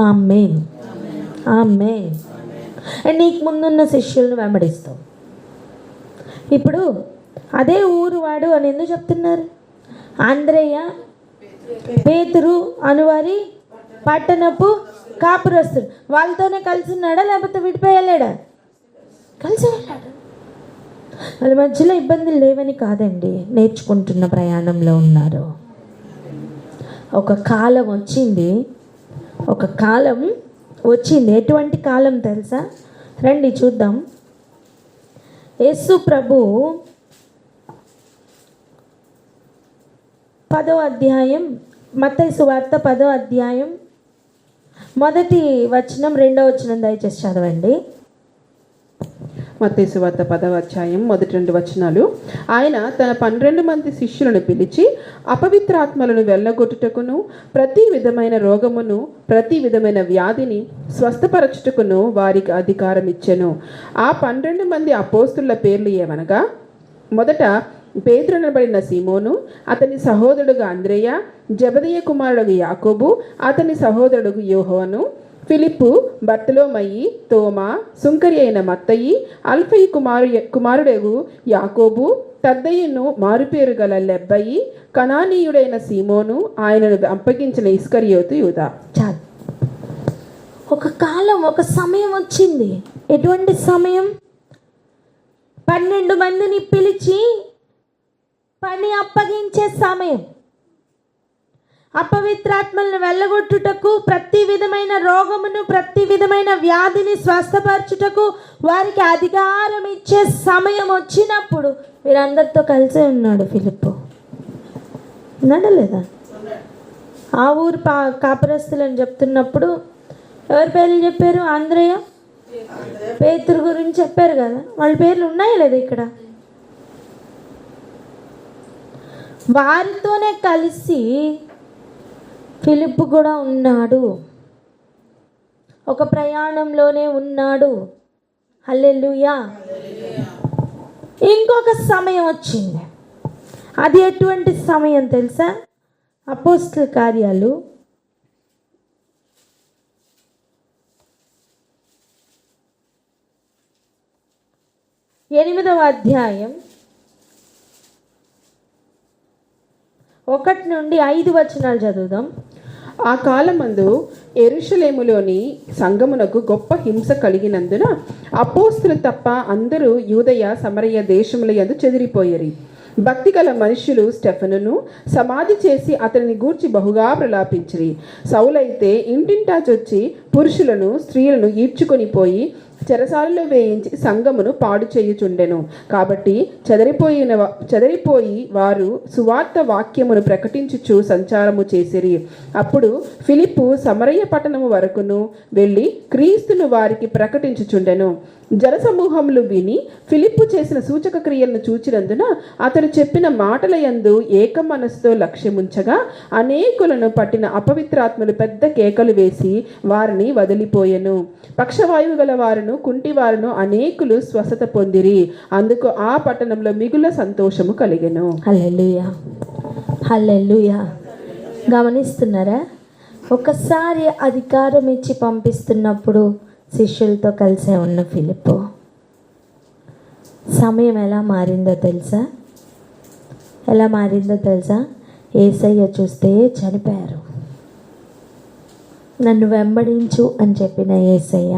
B: ఆమేన్. నీకు ముందున్న శిష్యులను వెంబడిస్తావు. ఇప్పుడు అదే ఊరు వాడు అని ఎందుకు చెప్తున్నారు? ఆంద్రేయ, పేతురు అనువారి పట్టణపు కాపురస్తుడు. వాళ్ళతోనే కలిసి ఉన్నాడా లేకపోతే విడిపోయలేడా? కలిసి వెళ్ళాడు. వాళ్ళ మధ్యలో ఇబ్బందులు లేవని కాదండి, నేర్చుకుంటున్న ప్రయాణంలో ఉన్నారు. ఒక కాలం వచ్చింది. ఎటువంటి కాలం తెలుసా? రండి చూద్దాం. యేసు ప్రభు 10వ అధ్యాయం, మత్తయి సువార్త 10వ అధ్యాయం 1వ వచనం 2వ వచనం దయచేసి చదవండి.
D: మత్తయి సువార్త 10వ అధ్యాయం 1-2 వచనాలు. ఆయన తన 12 మంది శిష్యులను పిలిచి అపవిత్రాత్మలను వెళ్ళగొట్టుటకును, ప్రతి విధమైన రోగమును, ప్రతి విధమైన వ్యాధిని స్వస్థపరచుటకును వారికి అధికారం ఇచ్చెను. ఆ 12 మంది అపోస్తుల పేర్లు ఏమనగా, మొదట పేతురు అనబడిన సీమోను, అతని సహోదరుడుగా అంద్రేయ, జెబెదయి కుమారుడు యాకోబు, అతని సహోదరుడు యోహాను, ఫిలిప్పు, బర్తలోమయి, తోమా, సుంకరి అయిన మత్తయి, అల్ఫయి కుమారుడగు యాకోబు, తద్దయ్యను మారుపేరు గల లెబ్బయి, కనానీయుడైన సీమోను, ఆయనను అప్పగించిన ఇస్కరియోతు యూదా.
B: చాలు. ఒక కాలం, ఒక సమయం వచ్చింది. ఎటువంటి సమయం? 12 మందిని పిలిచి పని అప్పగించే సమయం. అపవిత్రాత్మలను వెళ్ళగొట్టుటకు, ప్రతి విధమైన రోగమును, ప్రతి విధమైన వ్యాధిని స్వస్థపరచుటకు వారికి అధికారం ఇచ్చే సమయం వచ్చినప్పుడు వీరందరితో కలిసే ఉన్నాడు ఫిలిప్పు. ఉన్నాడా లేదా? ఆ ఊరు కాపురస్తులని చెప్తున్నప్పుడు ఎవరి పేర్లు చెప్పారు? ఆంద్రయ్య, పేతురు గురించి చెప్పారు కదా. వాళ్ళ పేర్లు ఉన్నాయా లేదా ఇక్కడ? వారితోనే కలిసి ఫిలిప్పు కూడా ఉన్నాడు. ఒక ప్రయాణంలోనే ఉన్నాడు. హల్లెలూయా. ఇంకొక సమయం వచ్చింది. అది ఎటువంటి సమయం తెలుసా? అపోస్తల కార్యాలు 8వ అధ్యాయం 1 నుండి 5 వచనాలు చదువుదాం.
D: ఆ కాలమందు యెరూషలేములోని సంఘమునకు గొప్ప హింస కలిగినందున అపోస్తులు తప్ప అందరూ యూదయ సమరయ దేశముల యందు చెదిరిపోయిరి. భక్తి గల మనుష్యులు స్టెఫనును సమాధి చేసి అతనిని గూర్చి బహుగా ప్రలాపించిరి. సౌలైతే ఇంటింటా చొచ్చి పురుషులను స్త్రీలను ఈడ్చుకొని పోయి చెరసాలలో వేయించి సంఘమును పాడు చేయుచుండెను. కాబట్టి చెదరిపోయి వారు సువార్త వాక్యమును ప్రకటించుచు సంచారము చేసిరి. అప్పుడు ఫిలిప్పు సమరయ పట్టణము వరకును వెళ్ళి క్రీస్తును వారికి ప్రకటించుచుండెను. జనసమూహములు విని ఫిలిప్పు చేసిన సూచక క్రియలను చూచినందున అతడు చెప్పిన మాటల యందు ఏక మనసుతో లక్ష్యముంచగా అనేకులను పట్టిన అపవిత్రాత్మలు పెద్ద కేకలు వేసి వారిని వదిలిపోయెను. పక్షవాయువు గల వారును కుంటివారును అనేకులు స్వస్థత పొందిరి. అందుకు ఆ పట్టణంలో మిగుల సంతోషము కలిగెను.
B: హల్లెలూయా, హల్లెలూయా. గమనిస్తున్నారా? ఒకసారి అధికారం ఇచ్చి పంపిస్తున్నప్పుడు శిష్యులతో కలిసే ఉన్న ఫిలిప్పు సమయం ఎలా మారిందో తెలుసా? ఎలా మారిందో తెలుసా? యేసయ్య చూస్తే చనిపోయారు. నన్ను వెంబడించు అని చెప్పిన యేసయ్య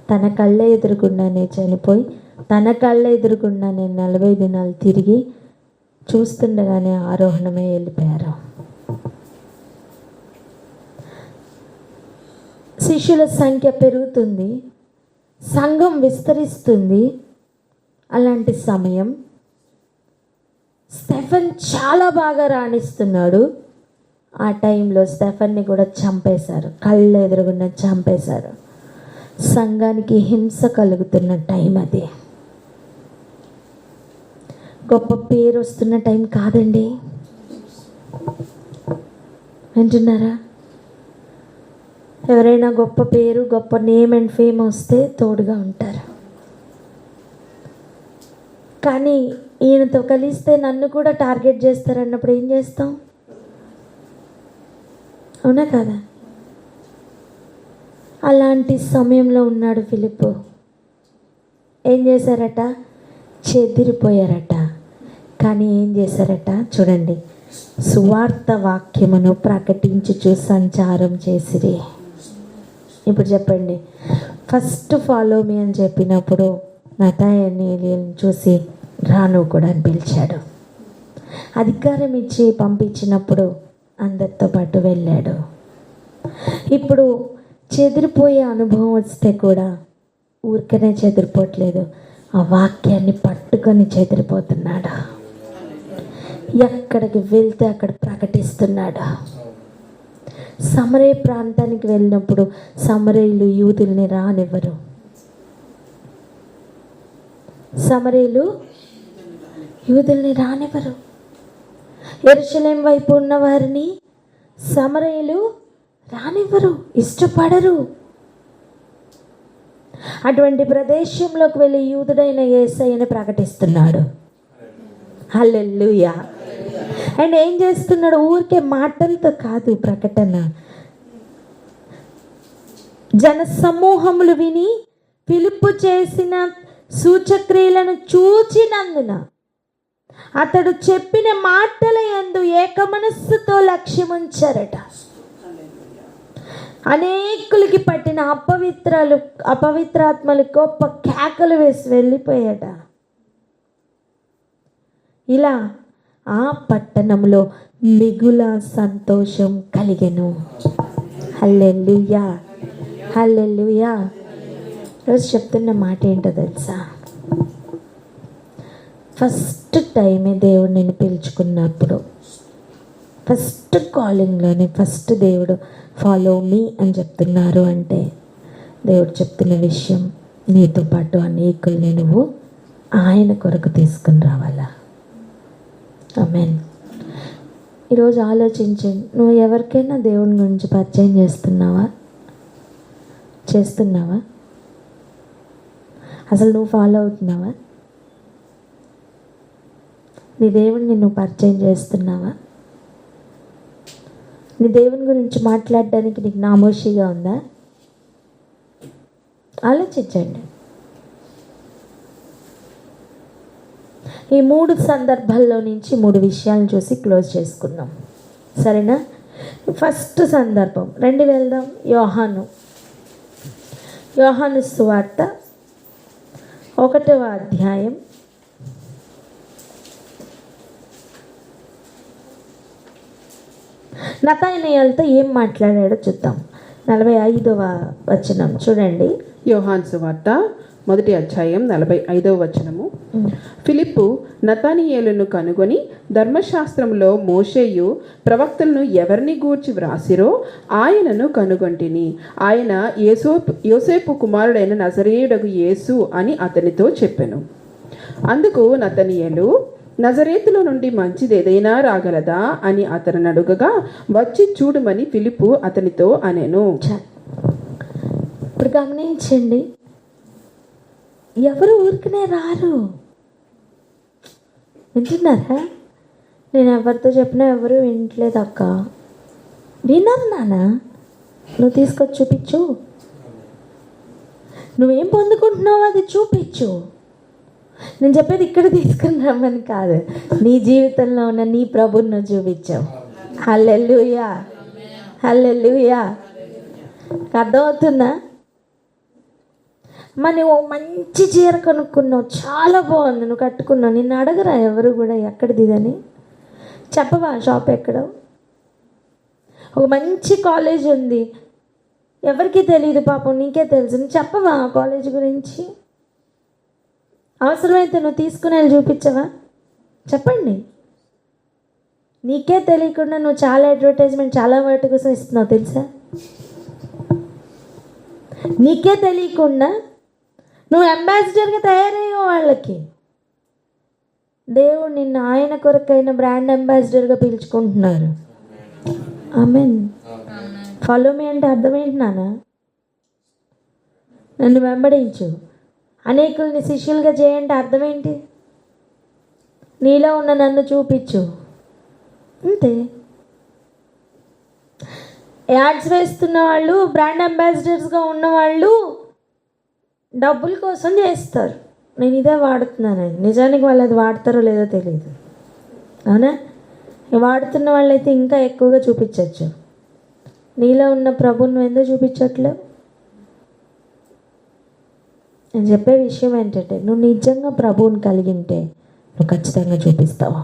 B: తన కళ్ళ ఎదురుగుండానే చనిపోయి, తన కళ్ళ ఎదురుగుండానే 40 దినాలు తిరిగి చూస్తుండగానే ఆరోహణమే వెళ్ళిపోయారు. శిష్యుల సంఖ్య పెరుగుతుంది, సంఘం విస్తరిస్తుంది. అలాంటి సమయం స్టెఫన్ చాలా బాగా రాణిస్తున్నాడు. ఆ టైంలో స్టెఫన్ని కూడా చంపేశారు, కళ్ళ ఎదురుగుండా చంపేశారు. సంఘానికి హింస కలుగుతున్న టైం అది. గొప్ప పేరు వస్తున్న టైం కాదండి. వింటున్నారా? ఎవరైనా గొప్ప పేరు, గొప్ప నేమ్ అండ్ ఫేమ్ వస్తే తోడుగా ఉంటారు. కానీ ఈయనతో కలిస్తే నన్ను కూడా టార్గెట్ చేస్తారన్నప్పుడు ఏం చేస్తాం? అవునా కదా? అలాంటి సమయంలో ఉన్నాడు ఫిలిప్పు. ఏం చేశారట? చెదిరిపోయారట. కానీ ఏం చేశారట? చూడండి, సువార్త వాక్యమును ప్రకటించుచు సంచారం చేసిరి. ఇప్పుడు చెప్పండి, ఫస్ట్ ఫాలో మీ అని చెప్పినప్పుడు నతానయేలును చూసి రాను కూడా అని పిలిచాడు. అధికారం ఇచ్చి పంపించినప్పుడు అందరితో పాటు వెళ్ళాడు. ఇప్పుడు చెదిరిపోయే అనుభవం వస్తే కూడా ఊరికనే చెదిరిపోవట్లేదు, ఆ వాక్యాన్ని పట్టుకొని చెదిరిపోతున్నాడు. ఎక్కడికి వెళ్తే అక్కడ ప్రకటిస్తున్నాడు. సమరయ ప్రాంతానికి వెళ్ళినప్పుడు సమరయులు యూదుల్ని రానివ్వరు. సమరయులు యూదుల్ని రానివ్వరు. యెరూషలేం వైపు ఉన్న వారిని సమరయులు రానివ్వరు, ఇష్టపడరు. అటువంటి ప్రదేశంలోకి వెళ్ళి యూదుడైన యేసయ్యని ప్రకటిస్తున్నాడు. హల్లెలూయా. అండ్ ఏం చేస్తున్నాడు? ఊరికే మాటలతో కాదు ప్రకటన. జన సమూహములు విని ఫిలిప్పు చేసిన సూచక్రియలను చూచినందున అతడు చెప్పిన మాటల యందు ఏక మనస్సుతో లక్ష్యముంచారట. అనేకులకి పట్టిన అపవిత్రాత్మలు గొప్ప కేకలు వేసి వెళ్ళిపోయాట. ఇలా ఆ పట్టణంలో మిగుల సంతోషం కలిగెను. హల్లెలూయా, హల్లెలూయా. రోజు చెప్తున్న మాట ఏంటో తెలుసా? ఫస్ట్ టైమే దేవుడు నేను పిలుచుకున్నప్పుడు, ఫస్ట్ కాలింగ్లోనే ఫస్ట్ దేవుడు ఫాలో మీ అని చెప్తున్నారు అంటే దేవుడు చెప్తున్న విషయం, నీతో పాటు అనేకుల్ని నువ్వు ఆయన కొరకు తీసుకుని రావాలా. ఆమేన్. ఈరోజు ఆలోచించండి, నువ్వు ఎవరికైనా దేవుని గురించి పరిచయం చేస్తున్నావా? అసలు నువ్వు ఫాలో అవుతున్నావా? నీ దేవుడిని నువ్వు పరిచయం చేస్తున్నావా? నీ దేవుని గురించి మాట్లాడడానికి నీకు నామోషిగా ఉందా? ఆలోచించండి. ఈ 3 సందర్భాల్లో నుంచి 3 విషయాలను చూసి క్లోజ్ చేసుకుందాం, సరేనా? ఫస్ట్ సందర్భం రండి వెళ్దాం. యోహాను సువార్త 1వ అధ్యాయం 'నతనయేలుతో ఏం మాట్లాడాడో చూద్దాం. 45వ వచనం చూడండి.
D: యోహాను సువార్త 1వ అధ్యాయం 45వ వచనము. ఫిలిప్పు నతనయేలును కనుగొని, ధర్మశాస్త్రంలో మోషేయు ప్రవక్తలను ఎవరిని గూర్చి వ్రాసిరో ఆయనను కనుగొంటిని. ఆయన యోసేపు కుమారుడైన నజరేయుడగు యేసు అని అతనితో చెప్పెను. అందుకు నతనయేలు, నజరేతులో నుండి మంచిదేదైనా రాగలదా అని అతను అడుగగా, వచ్చి చూడమని ఫిలిప్పు అతనితో అనెను.
B: ఇప్పుడు గమనించండి, ఎవరు ఊరికనే రారు. వింటున్నారా? నేను ఎవరితో చెప్పినా ఎవరు వింటలేదు అక్క. విన్నారు నాన్న, నువ్వు తీసుకొచ్చి చూపించు. నువ్వేం పొందుకుంటున్నావు అది చూపించు. నేను చెప్పేది ఇక్కడ తీసుకుని రమ్మని కాదు, నీ జీవితంలో ఉన్న నీ ప్రభుని నువ్వు చూపించావు. హల్లెలూయా, హల్లెలూయా. అర్థమవుతుందా? నువ్వు మంచి చీర కొనుక్కున్నావు, చాలా బాగుంది, నువ్వు కట్టుకున్నావు. నిన్ను అడగరా ఎవరు కూడా ఎక్కడిదిదని? చెప్పవా షాప్ ఎక్కడో? ఒక మంచి కాలేజ్ ఉంది, ఎవరికి తెలియదు పాపం, నీకే తెలుసు. నువ్వు చెప్పవా ఆ కాలేజ్ గురించి? అవసరమైతే నువ్వు తీసుకుని వెళ్ళి చూపించవా? చెప్పండి. నీకే తెలియకుండా నువ్వు చాలా అడ్వర్టైజ్మెంట్ చాలా వాటి కోసం ఇస్తున్నావు తెలుసా? నీకే తెలియకుండా నువ్వు అంబాసిడర్గా తయారయ్యే వాళ్ళకి దేవుడు నిన్ను ఆయన కొరకైన బ్రాండ్ అంబాసిడర్గా పిలుచుకుంటున్నారు. ఆమేన్. ఫాలో మీ అంటే అర్థం ఏంటి నాన్న? నన్ను వెంబడించు, అనేకుల్ని శిష్యులుగా చేయంటే అర్థం ఏంటి? నీలో ఉన్న నన్ను చూపించు, అంతే. యాడ్స్ వేస్తున్న వాళ్ళు, బ్రాండ్ అంబాసిడర్స్గా ఉన్నవాళ్ళు డబ్బుల కోసం చేస్తారు. నేను ఇదే వాడుతున్నానండి. నిజానికి వాళ్ళు అది వాడతారో లేదో తెలియదు, అవునా? వాడుతున్న వాళ్ళైతే ఇంకా ఎక్కువగా చూపించవచ్చు. నీలో ఉన్న ప్రభుని నువ్వు ఎందుకు చూపించట్లేవు? నేను చెప్పే విషయం ఏంటంటే, నువ్వు నిజంగా ప్రభువుని కలిగింటే నువ్వు ఖచ్చితంగా చూపిస్తావు,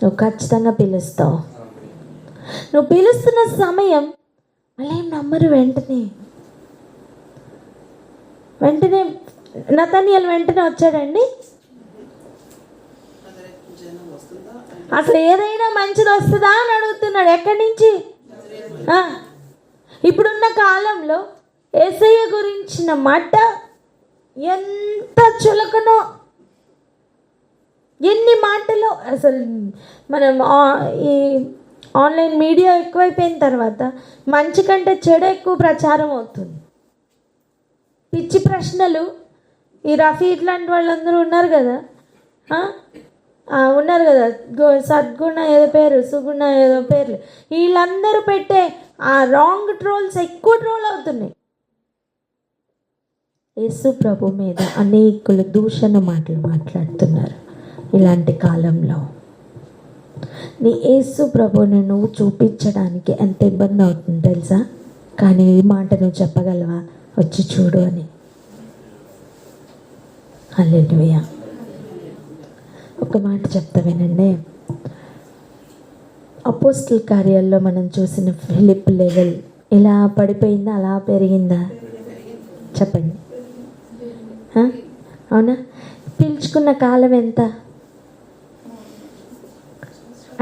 B: నువ్వు ఖచ్చితంగా పిలుస్తావు. నువ్వు పిలుస్తున్న సమయం మళ్ళీ ఏం నమ్మరు. వెంటనే నతనయేలు వెంటనే వచ్చాడండి. అసలు ఏదైనా మంచిది వస్తుందా అని అడుగుతున్నాడు. ఎక్కడి నుంచి? ఇప్పుడున్న కాలంలో యేసయ్య గురించిన మాట ఎంత చులకనో, ఎన్ని మాటలు. అసలు మనం ఈ ఆన్లైన్ మీడియా ఎక్కువైపోయిన తర్వాత మంచి కంటే చెడు ఎక్కువ ప్రచారం అవుతుంది. పిచ్చి ప్రశ్నలు. ఈ రఫీ ఇట్లాంటి వాళ్ళందరూ ఉన్నారు కదా, సద్గుణ ఏదో పేరు, సుగుణ ఏదో పేర్లు, వీళ్ళందరూ పెట్టే ఆ రాంగ్ ట్రోల్స్ ఎక్కువ ట్రోల్ అవుతున్నాయి. యేసు ప్రభు మీద అనేకులు దూషణ మాటలు మాట్లాడుతున్నారు. ఇలాంటి కాలంలో నీ యేసు ప్రభువుని నువ్వు చూపించడానికి ఎంత ఇబ్బంది అవుతుంది తెలుసా? కానీ ఈ మాట నువ్వు చెప్పగలవా? వచ్చి చూడు అని. హల్లెలూయా. ఒక మాట చెప్తా వినండి. అపోస్తల కార్యాల్లో మనం చూసిన ఫిలిప్ లెవెల్ ఇలా పడిపోయిందా, అలా పెరిగిందా? చెప్పండి. అవునా? పిలుచుకున్న కాలం ఎంత?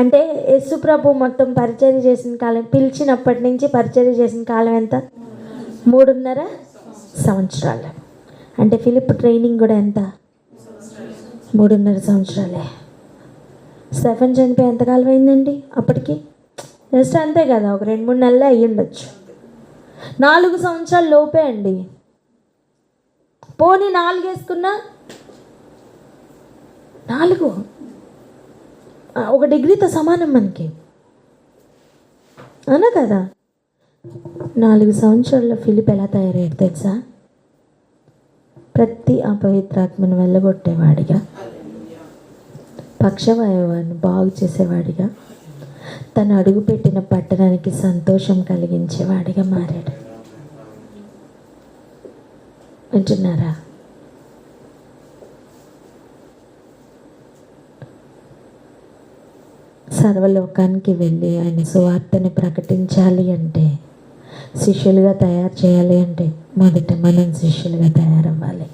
B: అంటే యేసు ప్రభు మొత్తం పరిచర్య చేసిన కాలం, పిలిచినప్పటి నుంచి పరిచర్య చేసిన కాలం ఎంత? 3.5 సంవత్సరాలు. అంటే ఫిలిప్ ట్రైనింగ్ కూడా ఎంత? 3.5 సంవత్సరాలే. స్టెఫెన్ చనిపోయి ఎంతకాలం అయిందండి అప్పటికి? జస్ట్ అంతే కదా, ఒక 2-3 నెలలే అయ్యి ఉండొచ్చు. 4 సంవత్సరాల లోపే అండి. పోనీ 4 వేసుకున్నా 4 ఒక డిగ్రీతో సమానం మనకి, అవునా కదా? 4 సంవత్సరాల్లో ఫిలిప్ ఎలా తయారయ్యాడు తెలుసా? ప్రతి అపవిత్రాత్మను వెళ్ళగొట్టేవాడిగా, పక్షవాయువాన్ని బాగు చేసేవాడిగా, తను అడుగుపెట్టిన పట్టణానికి సంతోషం కలిగించేవాడిగా మారాడు. వింటున్నారా? సర్వలోకానికి వెళ్ళి ఆయన సువార్తని ప్రకటించాలి అంటే, శిష్యులుగా తయారు చేయాలి అంటే మొదట మనం శిష్యులుగా తయారవ్వాలి.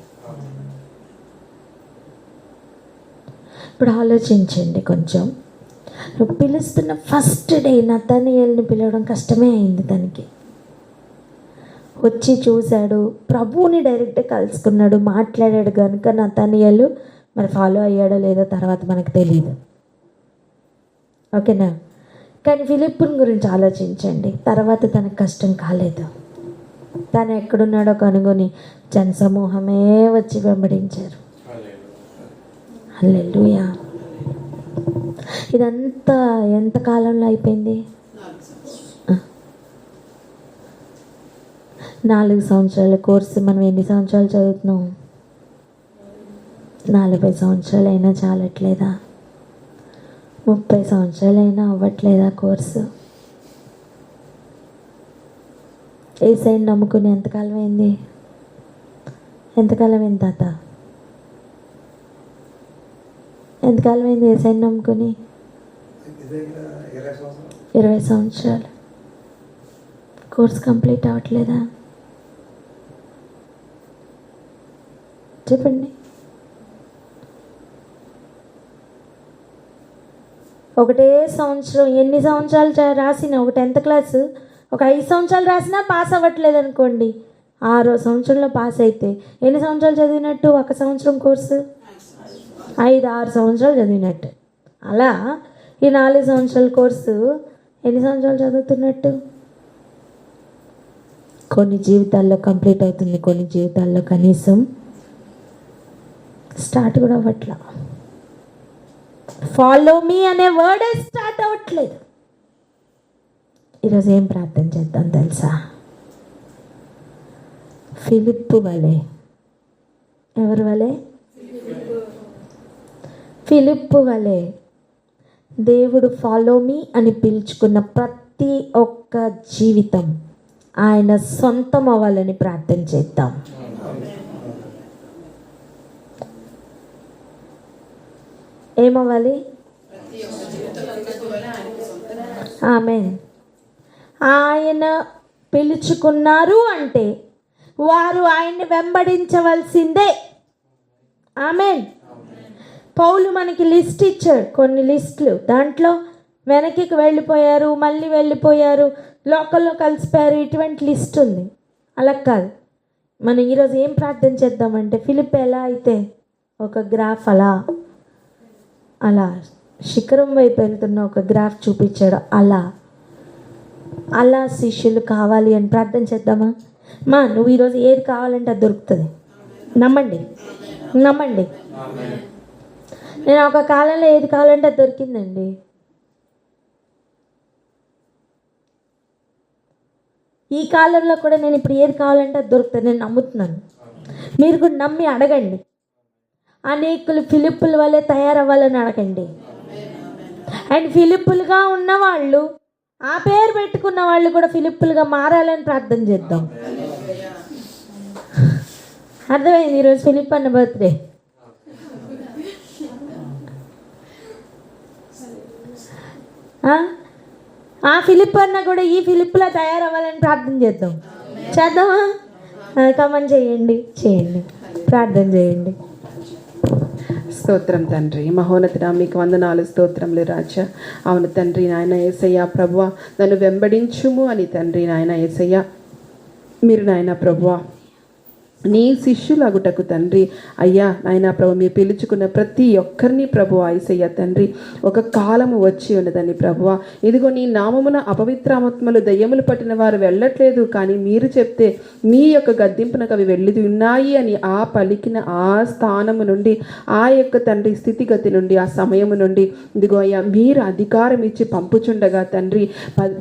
B: ఇప్పుడు ఆలోచించండి కొంచెం. నువ్వు పిలుస్తున్న ఫస్ట్ డే నతనయేలుని పిలవడం కష్టమే అయింది. తనకి వచ్చి చూశాడు, ప్రభువుని డైరెక్ట్గా కలుసుకున్నాడు, మాట్లాడాడు కనుక నతనయేలు మరి ఫాలో అయ్యాడో లేదో తర్వాత మనకు తెలియదు. ఓకేనా? కానీ ఫిలిప్పుని గురించి ఆలోచించండి. తర్వాత తనకు కష్టం కాలేదు. తను ఎక్కడున్నాడో కనుగొని జనసమూహమే వచ్చి వెంబడించారు. హల్లెలూయా. ఇదంతా ఎంత కాలంలో అయిపోయింది? 4 సంవత్సరాల కోర్సు మనం ఎన్ని సంవత్సరాలు చదువుతున్నాం? 40 సంవత్సరాలైనా చాలట్లేదా? 30 సంవత్సరాలైనా అవ్వట్లేదా కోర్సు? యేసయ్యని నమ్ముకుని ఎంతకాలం అయింది? ఎంతకాలం అయింది తాత? ఎంతకాలం అయింది యేసయ్యని నమ్ముకుని? 20 సంవత్సరాలు. కోర్స్ కంప్లీట్ అవ్వట్లేదా? చెప్పండి. ఒకటే సంవత్సరం ఎన్ని సంవత్సరాలు రాసిన ఒక 10th క్లాసు ఒక 5 సంవత్సరాలు రాసినా పాస్ అవ్వట్లేదు అనుకోండి. 6వ సంవత్సరంలో పాస్ అయితే ఎన్ని సంవత్సరాలు చదివినట్టు? 1 సంవత్సరం కోర్సు 5-6 సంవత్సరాలు చదివినట్టు. అలా ఈ 4 సంవత్సరాల కోర్సు ఎన్ని సంవత్సరాలు చదువుతున్నట్టు? కొన్ని జీవితాల్లో కంప్లీట్ అవుతుంది, కొన్ని జీవితాల్లో కనీసం స్టార్ట్ కూడా అవ్వట్లా. ఫాలో మీ అనే వర్డే స్టార్ట్ అవ్వట్లేదు. ఈరోజు ఏం ప్రార్థన చేద్దాం తెలుసా? ఫిలిప్పు వలె. ఎవరి వలె? ఫిలిప్పు వలె దేవుడు ఫాలో మీ అని పిలుచుకున్న ప్రతి ఒక్క జీవితం ఆయన సొంతం అవ్వాలని ప్రార్థన చేద్దాం. ఏమవ్వాలి? ఆమేన్. ఆయన పిలుచుకున్నారు అంటే వారు ఆయన్ని వెంబడించవలసిందే. ఆమేన్. పౌలు మనకి లిస్ట్ ఇచ్చాడు, కొన్ని లిస్టులు. దాంట్లో వెనక్కి వెళ్ళిపోయారు, మళ్ళీ వెళ్ళిపోయారు, లోకల్లో కలిసిపోయారు, ఇటువంటి లిస్ట్ ఉంది. అలా కాదు. మనం ఈరోజు ఏం ప్రార్థన చేద్దామంటే ఫిలిప్ ఎలా అయితే ఒక గ్రాఫ్ అలా శిఖరం వైపు వెళ్తున్న ఒక గ్రాఫ్ చూపించాడు, అలా శిష్యులు కావాలి అని ప్రార్థన చేద్దామా? నువ్వు ఈరోజు ఏది కావాలంటే అది దొరుకుతుంది. నమ్మండి. నేను ఒక కాలంలో ఏది కావాలంటే అది దొరికిందండి. ఈ కాలంలో కూడా నేను ఇప్పుడు ఏది కావాలంటే అది దొరుకుతుంది. నేను నమ్ముతున్నాను. మీరు కూడా నమ్మి అడగండి. అనేకులు ఫిలిప్పుల వల్లే తయారవ్వాలని అడగండి. అండ్ ఫిలిప్పులుగా ఉన్నవాళ్ళు, ఆ పేరు పెట్టుకున్న వాళ్ళు కూడా ఫిలిప్పులుగా మారాలని ప్రార్థన చేద్దాం. అర్థమైంది? ఈరోజు ఫిలిప్ అన్న బర్త్డే. ఆ ఫిలిప్ అన్న కూడా ఈ ఫిలిప్లా తయారవ్వాలని ప్రార్థన చేద్దాం. చేద్దామా? కమెంట్ చేయండి, ప్రార్థన చేయండి.
D: స్తోత్రం తండ్రి, మహోన్నతుడా, మీకు వందనాలు, స్తోత్రములు రాజా. అవును తండ్రి నాయన యేసయ్య ప్రభువా, నన్ను వెంబడించుము అని తండ్రి నాయన యేసయ్య మీరు నాయన ప్రభువా నీ శిష్యులగుటకు తండ్రి అయ్యా నాయన ప్రభు మీరు పిలుచుకున్న ప్రతి ఒక్కరిని ప్రభు యేసయ్య తండ్రి ఒక కాలము వచ్చి ఉన్నదని ప్రభువా, ఇదిగో నీ నామమున అపవిత్రాత్మలు దయ్యములు పట్టిన వారు వెళ్ళట్లేదు, కానీ మీరు చెప్తే మీ యొక్క గద్దింపునకు అవి వెళ్ళి ఉన్నాయి అని ఆ పలికిన ఆ స్థానము నుండి, ఆ యొక్క తండ్రి స్థితిగతి నుండి, ఆ సమయము నుండి ఇదిగో అయ్యా మీరు అధికారం ఇచ్చి పంపుచుండగా తండ్రి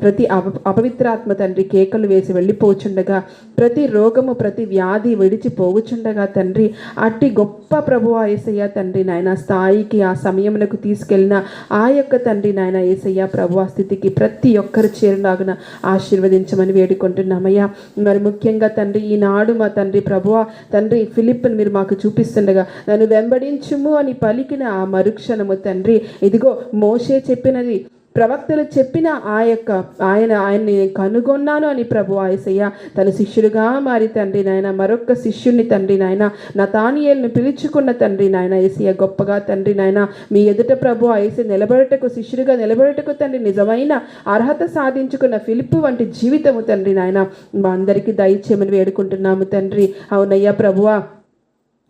D: ప్రతి అపవిత్రాత్మ తండ్రి కేకలు వేసి వెళ్ళిపోచుండగా, ప్రతి రోగము ప్రతి వ్యాధి విడిచిపోవుచుండగా తండ్రి అట్టి గొప్ప ప్రభువా యేసయ్య తండ్రి నాయన స్థాయికి ఆ సమయమునకు తీసుకెళ్ళిన ఆ యొక్క తండ్రి నాయన యేసయ్య ప్రభువా స్థితికి ప్రతి ఒక్కరు చేరులాగున ఆశీర్వదించమని వేడుకుంటున్నామయ్యా. మరి ముఖ్యంగా తండ్రి ఈనాడు మా తండ్రి ప్రభువా తండ్రి ఫిలిప్ని మీరు మాకు చూపిస్తుండగా నన్ను వెంబడించుము అని పలికిన ఆ మరుక్షణము తండ్రి ఇదిగో మోషే చెప్పినది, ప్రవక్తలు చెప్పిన ఆయన్ని కనుగొన్నాను అని ప్రభువా యేసయ్య తన శిష్యుడిగా మారి తండ్రి నాయన మరొక శిష్యుని తండ్రి నాయన నతానియేలును పిలుచుకున్న తండ్రి నాయన యేసయ్య గొప్పగా తండ్రి నాయన మీ ఎదుట ప్రభువా యేసయ్య నిలబడటకు శిష్యుడిగా నిలబడటకు తండ్రి నిజమైన అర్హత సాధించుకున్న ఫిలిప్పు వంటి జీవితము తండ్రి నాయన మా అందరికీ దయచేయమని వేడుకుంటున్నాము తండ్రి. అవునయ్యా ప్రభువా,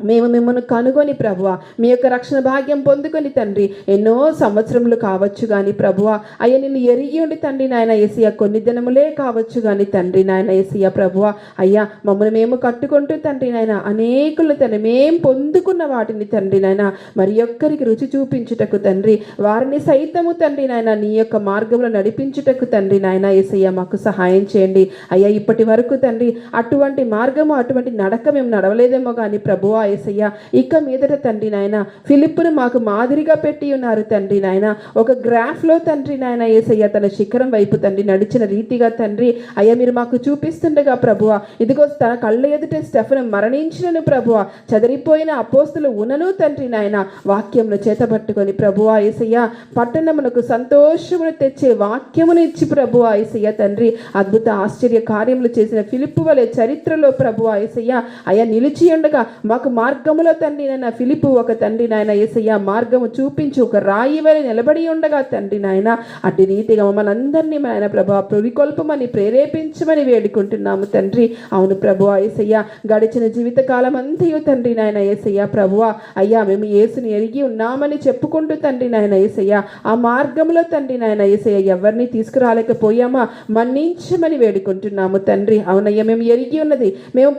D: మేము మిమ్మల్ని కనుగొని ప్రభువా మీ యొక్క రక్షణ భాగ్యం పొందుకొని తండ్రి ఎన్నో సంవత్సరములు కావచ్చు కానీ ప్రభువా అయ్యా నిన్ను ఎరిగి ఉండి తండ్రి నాయన యేసయ్య కొన్ని దినములే కావచ్చు కానీ తండ్రి నాయన యేసయ్య ప్రభువా అయ్యా మమ్మల్ని మేము కట్టుకుంటూ తండ్రి నాయన అనేకులు తండ్రి మేము పొందుకున్న వాటిని తండ్రి నాయన మరి ఒక్కరికి రుచి చూపించుటకు తండ్రి వారిని సైతము తండ్రి నాయన నీ యొక్క మార్గంలో నడిపించుటకు తండ్రి నాయన యేసయ్య మాకు సహాయం చేయండి అయ్యా. ఇప్పటి వరకు తండ్రి అటువంటి మార్గము అటువంటి నడక మేము నడవలేదేమో కానీ ప్రభువా యేసయ్య ఇక మీదట తండ్రి నాయన ఫిలిప్పును మాకు మాదిరిగా పెట్టి ఉన్నారు తండ్రి నాయన. ఒక గ్రాఫ్లో తండ్రి నాయన యేసయ్య తన శిఖరం వైపు తండ్రి నడిచిన రీతిగా తండ్రి అయ్యా మీరు మాకు చూపిస్తుండగా ప్రభువా ఇదిగో తన కళ్ళ ఎదుట స్టెఫను మరణించినను ప్రభువా చెదరిపోయిన అపోస్తులు ఉన్నను తండ్రి నాయన వాక్యమును చేతబట్టుకొని ప్రభువా యేసయ్య పట్టణమునకు సంతోషమును తెచ్చే వాక్యమును ఇచ్చి ప్రభువా యేసయ్య తండ్రి అద్భుత ఆశ్చర్య కార్యములు చేసిన ఫిలిప్పు వలె చరిత్రలో ప్రభువా యేసయ్య అయ్యా నిలిచి ఉండగా మాకు మార్గములో తండ్రి నాయన ఫిలిప్పు ఒక తండ్రి నాయన యేసయ్య మార్గము చూపించి ఒక రాయి వలె నిలబడి ఉండగా తండ్రి నాయన అటు రీతిగా మమ్మల్ని అందరినీ నాయన ప్రభువా పురికొల్పమని ప్రేరేపించమని వేడుకుంటున్నాము తండ్రి. అవును ప్రభువా యేసయ్య గడిచిన జీవితకాలం అంతయు తండ్రి నాయన యేసయ్య ప్రభువా అయ్యా మేము యేసుని ఎరిగి ఉన్నామని చెప్పుకుంటూ తండ్రి నాయన యేసయ్య ఆ మార్గంలో తండ్రి నాయన యేసయ్య ఎవరిని తీసుకురాలేకపోయామా మన్నించమని వేడుకుంటున్నాము తండ్రి. అవునయ్యా మేము ఎరిగి ఉన్నది మేము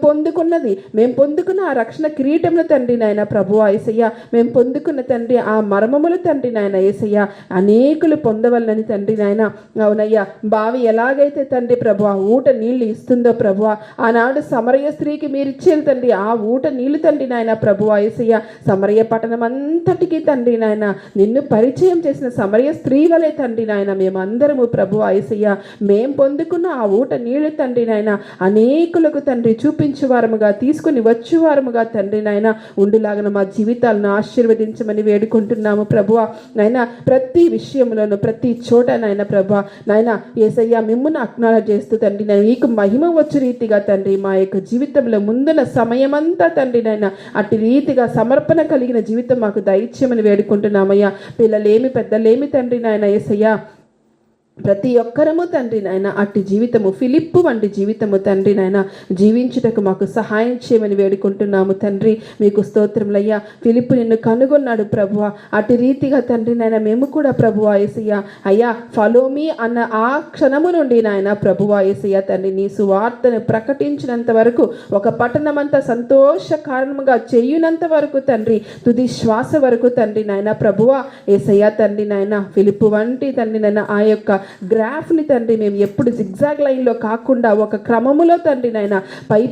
D: పొందుకున్న ఆ రక్షణ కిరీటములు తండ్రి నాయన ప్రభువా యేసయ్య మేము పొందుకున్న తండ్రి ఆ మర్మములు తండ్రి నాయన యేసయ్య అనేకులు పొందవలనని తండ్రి నాయన. అవునయ్యా బావి ఎలాగైతే తండ్రి ప్రభువా ఊట నీళ్లు ఇస్తుందో ప్రభువా ఆనాడు సమరయ స్త్రీకి మీరు ఇచ్చేది తండ్రి ఆ ఊట నీళ్లు తండ్రి నాయన ప్రభువా యేసయ్య సమరయ పట్టణం అంతటికి తండ్రి నాయన నిన్ను పరిచయం చేసిన సమరయ స్త్రీ వలె తండ్రి నాయన మేమందరము ప్రభువా యేసయ్య మేం పొందుకున్న ఆ ఊట నీళ్లు తండ్రి నాయన అనేకులకు తండ్రి చూపించువారముగా తీసుకుని వచ్చువారముగా తండ్రి నాయన ఉండులాగన మా జీవితాలను ఆశీర్వదించమని వేడుకుంటున్నాము ప్రభువా. నాయన ప్రతి విషయంలోనూ ప్రతి చోట నాయన ప్రభువా నాయన యేసయ్య మిమ్మును అజ్ఞాన చేస్తూ తండ్రి నేను మీకు మహిమ వచ్చు రీతిగా తండ్రి మా యొక్క జీవితంలో ముందున్న సమయమంతా తండ్రి నాయన అట్టి రీతిగా సమర్పణ కలిగిన జీవితం మాకు దయచేయమని వేడుకుంటున్నామయ్యా. పిల్లలేమి పెద్దలేమి తండ్రి నాయన యేసయ్య ప్రతి ఒక్కరము తండ్రి నాయన అట్టి జీవితము ఫిలిప్పు వంటి జీవితము తండ్రి నాయన జీవించుటకు మాకు సహాయం చేయమని వేడుకుంటున్నాము తండ్రి. మీకు స్తోత్రములయ్యా. ఫిలిప్పు నిన్ను కనుగొన్నాడు ప్రభువా అట్టి రీతిగా తండ్రి నాయన మేము కూడా ప్రభువా యేసయ్య అయ్యా ఫాలో మీ అన్న ఆ క్షణము నుండి నాయన ప్రభువా యేసయ్య తండ్రి నీ సువార్తను ప్రకటించినంత వరకు ఒక పట్టణమంతా సంతోష కారణముగా చేయునంత వరకు తండ్రి తుది శ్వాస వరకు తండ్రి నాయన ప్రభువా యేసయ్య తండ్రి నాయన ఫిలిప్పు వంటి తండ్రి నాయన ఆ యొక్క గ్రాఫ్ని తండ్రి మేము ఎప్పుడు జిగ్జాగ్ లైన్లో కాకుండా ఒక క్రమములో తండ్రి నాయన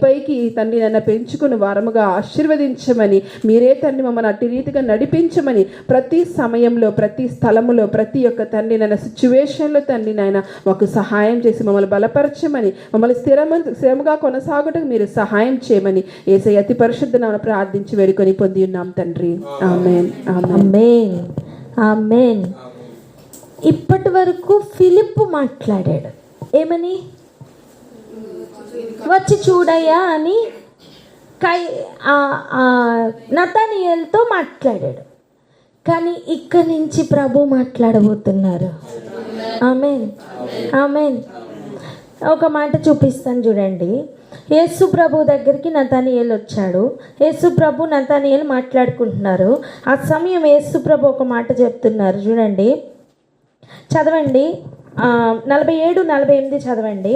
D: పైకి తండ్రి నాయన పెంచుకుని వారముగా ఆశీర్వదించమని, మీరే తండ్రి మమ్మల్ని అట్టి రీతిగా నడిపించమని, ప్రతి సమయంలో ప్రతి స్థలములో ప్రతి ఒక్క తండ్రి నాయన సిచ్యువేషన్లో తండ్రి నాయన మాకు సహాయం చేసి మమ్మల్ని బలపరచమని, మమ్మల్ని స్థిరముగా కొనసాగుటకు మీరు సహాయం చేయమని యేసయ్య అతి పరిశుద్ధ నామమున ప్రార్థించి వేడుకొని పొంది ఉన్నాం తండ్రి. ఆమేన్.
B: ఆమేన్. ఆమేన్. ఇప్పటి వరకు ఫిలిప్పు మాట్లాడాడు. ఏమని? వచ్చి చూడయ్యా అని నతనీయేలుతో మాట్లాడాడు. కానీ ఇక్కడి నుంచి ప్రభు మాట్లాడబోతున్నారు. ఆమేన్. ఆమేన్. ఒక మాట చూపిస్తాను చూడండి. యేసు ప్రభు దగ్గరికి నతనీయేలు వచ్చాడు. యేసు ప్రభు నతనీయేలు మాట్లాడుకుంటున్నారు. ఆ సమయం యేసు ప్రభు ఒక మాట చెప్తున్నారు చూడండి. చదవండి. 47, 48 చదవండి.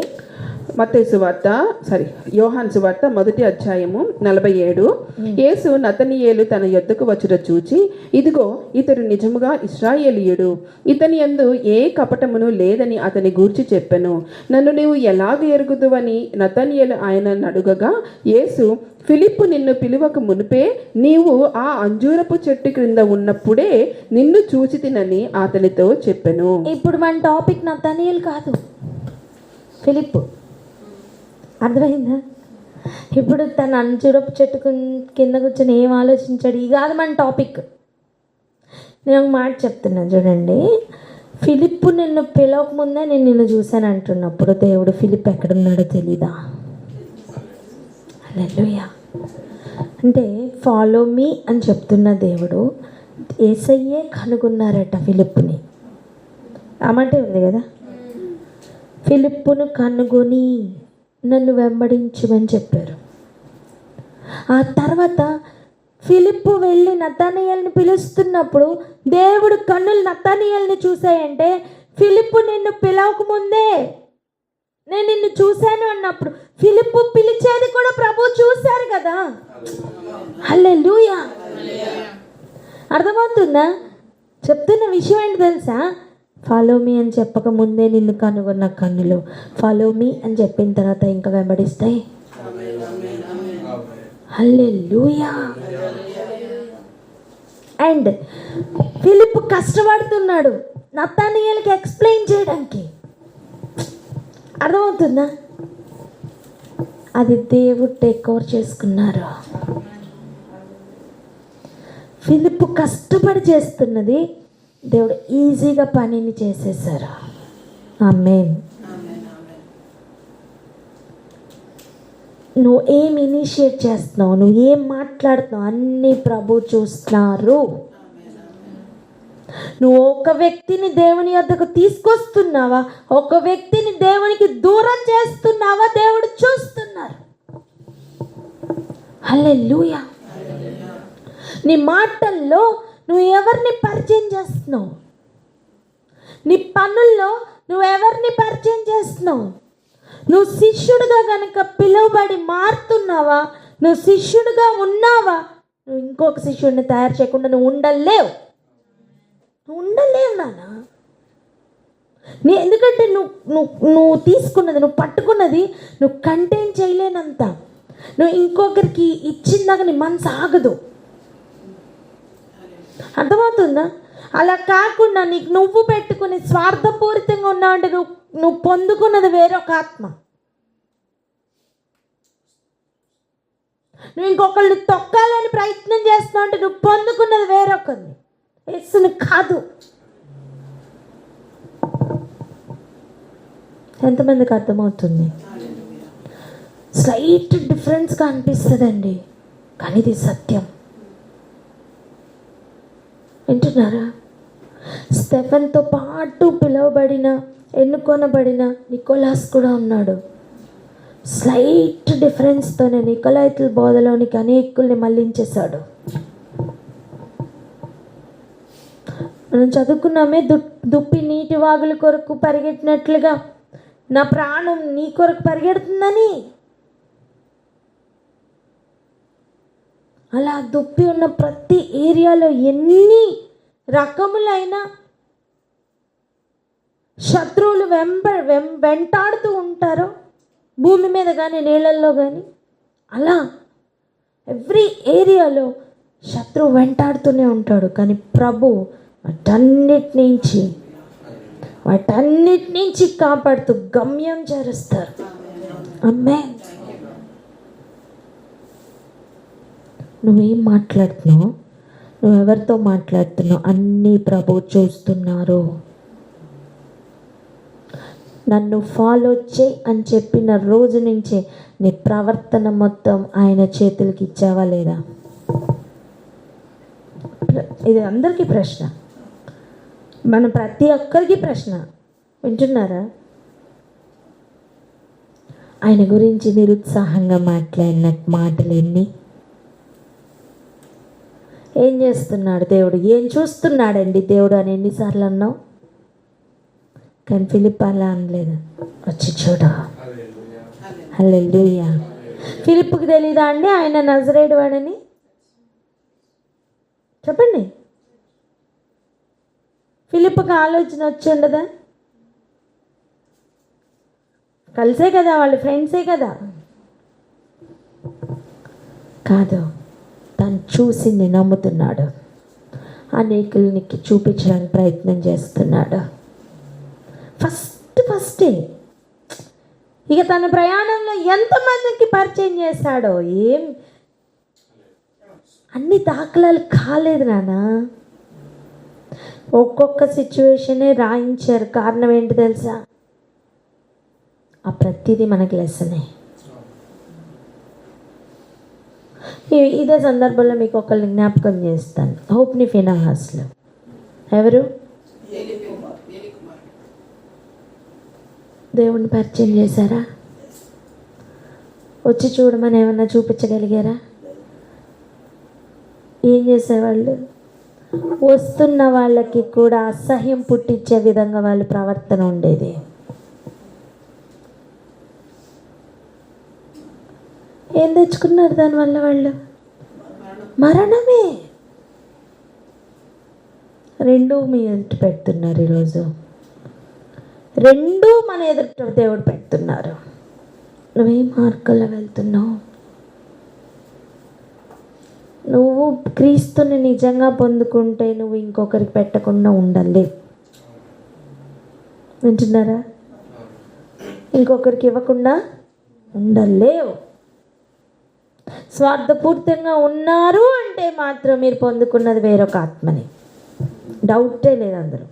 D: మత్తయి సువార్త యోహాను సువార్త 1వ అధ్యాయము 47. యేసు నతనీయేలు తన యొద్దకు వచ్చుట చూచి, ఇదిగో ఇతడు నిజముగా ఇశ్రాయేలీయుడు, ఇతని యందు ఏ కపటమును లేదని అతని గూర్చి చెప్పెను. నన్ను నీవు ఎలాగ ఎరుగుదువని నతనీయేలు ఆయనను అడుగగా, యేసు, ఫిలిప్పు నిన్ను పిలువక మునిపే నీవు ఆ అంజూరపు చెట్టు క్రింద ఉన్నప్పుడే నిన్ను చూచి తినని అతనితో చెప్పెను.
B: ఇప్పుడు మన టాపిక్ నతనీయేలు కాదు, ఫిలిప్పు. అర్థమైందా? ఇప్పుడు తన అంజూరపు చెట్టు కింద కూర్చొని ఏం ఆలోచించాడు, ఇది కాదు మన టాపిక్. నేను ఒక మాట చెప్తున్నాను చూడండి. ఫిలిప్పు నిన్ను పిలవక ముందే నేను నిన్ను చూశాను అంటున్నప్పుడు దేవుడు ఫిలిప్ ఎక్కడున్నాడో తెలీదా? హల్లెలూయా. అంటే ఫాలో మీ అని చెప్తున్న దేవుడు యేసయ్యే కనుగొన్నారట ఫిలిప్పుని. ఆ మాట ఉంది కదా, ఫిలిప్పును కనుగొని నన్ను వెంబడించమని చెప్పారు. ఆ తర్వాత ఫిలిప్పు వెళ్ళి నతనీయేలుని పిలుస్తున్నప్పుడు దేవుడు కన్నులు నతనీయేలుని చూసాయంటే, ఫిలిప్పు నిన్ను పిలవకముందే నేను నిన్ను చూశాను అన్నప్పుడు ఫిలిప్పు పిలిచేది కూడా ప్రభు చూశారు కదా. హల్లెలూయా. అర్థమవుతుందా? చెప్తున్న విషయం ఏంటి తెలుసా? ఫాలో మీ అని చెప్పక ముందే నిన్ను కనుగొన్న కన్నులు ఫాలో మీ అని చెప్పిన తర్వాత ఇంకా వెంబడిస్తాయి. హల్లెలూయా. అండ్ ఫిలిప్ కష్టపడుతున్నాడు నతనీయేలుకి ఎక్స్ప్లెయిన్ చేయడానికి. అర్థమవుతుందా? అది దేవుడు టేక్ ఓవర్ చేసుకున్నారు. ఫిలిప్ కష్టపడి చేస్తున్నది దేవుడు ఈజీగా పనిని చేసేసారు. ఆమేన్. నువ్వు ఏం ఇనిషియేట్ చేస్తున్నావు, నువ్వు ఏం మాట్లాడుతున్నావు అన్నీ ప్రభు చూస్తున్నారు. నువ్వు ఒక వ్యక్తిని దేవుని యొద్దకు తీసుకొస్తున్నావా, ఒక వ్యక్తిని దేవునికి దూరం చేస్తున్నావా, దేవుడు చూస్తున్నారు. హల్లెలూయా. నీ మాటల్లో నువ్వు ఎవరిని పరిచయం చేస్తున్నావు, నీ పనుల్లో నువ్వు ఎవరిని పరిచయం చేస్తున్నావు. నువ్వు శిష్యుడిగా కనుక పిలువబడి మారుతున్నావా, నువ్వు శిష్యుడిగా ఉన్నావా, నువ్వు ఇంకొక శిష్యుడిని తయారు చేయకుండా నువ్వు ఉండలేవు నాన్న. ఎందుకంటే నువ్వు తీసుకున్నది, నువ్వు పట్టుకున్నది నువ్వు కంటైన్ చేయలేనంత. నువ్వు ఇంకొకరికి ఇచ్చిందాక నీ మనసు ఆగదు. అర్థమవుతుందా? అలా కాకుండా నీకు నువ్వు పెట్టుకుని స్వార్థపూరితంగా ఉన్నావు అంటే నువ్వు పొందుకున్నది వేరొక ఆత్మ. నువ్వు ఇంకొకరిని తొక్కాలని ప్రయత్నం చేస్తున్నావు అంటే నువ్వు పొందుకున్నది వేరొకరిని, యేసుని కాదు. ఎంతమందికి అర్థమవుతుంది? స్లైట్ డిఫరెన్స్గా అనిపిస్తుందండి, కానీ ఇది సత్యం. వింటున్నారా? స్టెఫెన్తో పాటు పిలువబడిన ఎన్నుకొనబడిన నికోలాస్ కూడా ఉన్నాడు. స్లైట్ డిఫరెన్స్తోనే నికోలాయితుల బోధలోనికి అనేకుల్ని మళ్ళించేశాడు. మనం చదువుకున్నామే, దుప్పి నీటి వాగుల కొరకు పరిగెట్టినట్లుగా నా ప్రాణం నీ కొరకు పరిగెడుతుందని. అలా దుప్పి ఉన్న ప్రతి ఏరియాలో ఎన్ని రకములైన శత్రువులు వెంటాడుతూ ఉంటారో భూమి మీద కానీ నీళ్ళల్లో కానీ, అలా ఎవ్రీ ఏరియాలో శత్రువు వెంటాడుతూనే ఉంటాడు. కానీ ప్రభు వాటన్నిటి నుంచి కాపాడుతూ గమ్యం చేరుస్తారు. ఆమేన్. నువ్వేం మాట్లాడుతున్నావు, నువ్వెవరితో మాట్లాడుతున్నావు, అన్నీ ప్రభు చూస్తున్నారు. నన్ను ఫాలో చేయి అని చెప్పిన రోజు నుంచే నీ ప్రవర్తన మొత్తం ఆయన చేతులకి ఇచ్చావా లేదా? ఇది అందరికీ ప్రశ్న, మన ప్రతి ఒక్కరికి ప్రశ్న. వింటున్నారా? ఆయన గురించి నిరుత్సాహంగా మాట్లాడిన మాటలు ఎన్ని? ఏం చేస్తున్నాడు దేవుడు, ఏం చూస్తున్నాడండి దేవుడు అని ఎన్నిసార్లు అన్నావు? కానీ ఫిలిప్ అలా అనలేదు, వచ్చి చూడ. హల్లెలూయా. ఫిలిప్కి తెలీదా అండి ఆయన నజరేయుడు వాడని? చెప్పండి. ఫిలిప్కి ఆలోచన వచ్చి ఉండదా? కలిసే కదా, వాళ్ళ ఫ్రెండ్సే కదా. కాదు, తను చూసింది నమ్ముతున్నాడు, అనేకులకి చూపించడానికి ప్రయత్నం చేస్తున్నాడు. ఫస్టే ఇక తన ప్రయాణంలో ఎంతమందికి పరిచయం చేశాడో, ఏం అన్ని దాఖలాలు కాలేదు నాన్న. ఒక్కొక్క సిచ్యువేషనే రాయించారు. కారణం ఏంటి తెలుసా? ఆ ప్రతిదీ మనకి లెసనే. ఇదే సందర్భంలో మీకు ఒకళ్ళని జ్ఞాపకం చేస్తాను. హోప్ని ఫినహాస్లో ఎవరు దేవుణ్ణి పరిచయం చేశారా? వచ్చి చూడమని ఏమన్నా చూపించగలిగారా? ఏం చేసేవాళ్ళు? వస్తున్న వాళ్ళకి కూడా అసహ్యం పుట్టించే విధంగా వాళ్ళ ప్రవర్తన ఉండేది. ఏం తెచ్చుకున్నారు దానివల్ల? వాళ్ళు మరణమే. రెండూ మీ ఎదుట పెడుతున్నారు ఈరోజు, రెండూ మన ఎదుట దేవుడు పెడుతున్నారు. నువ్వేం మార్గంలో వెళ్తున్నావు? నువ్వు క్రీస్తుని నిజంగా పొందుకుంటే నువ్వు ఇంకొకరికి పెట్టకుండా ఉండాలి. వింటున్నారా? ఇంకొకరికి ఇవ్వకుండా ఉండలేవు. స్వార్థపూర్తంగా ఉన్నారు అంటే మాత్రం మీరు పొందుకున్నది వేరొక ఆత్మని, డౌటే లేదు అందరూ.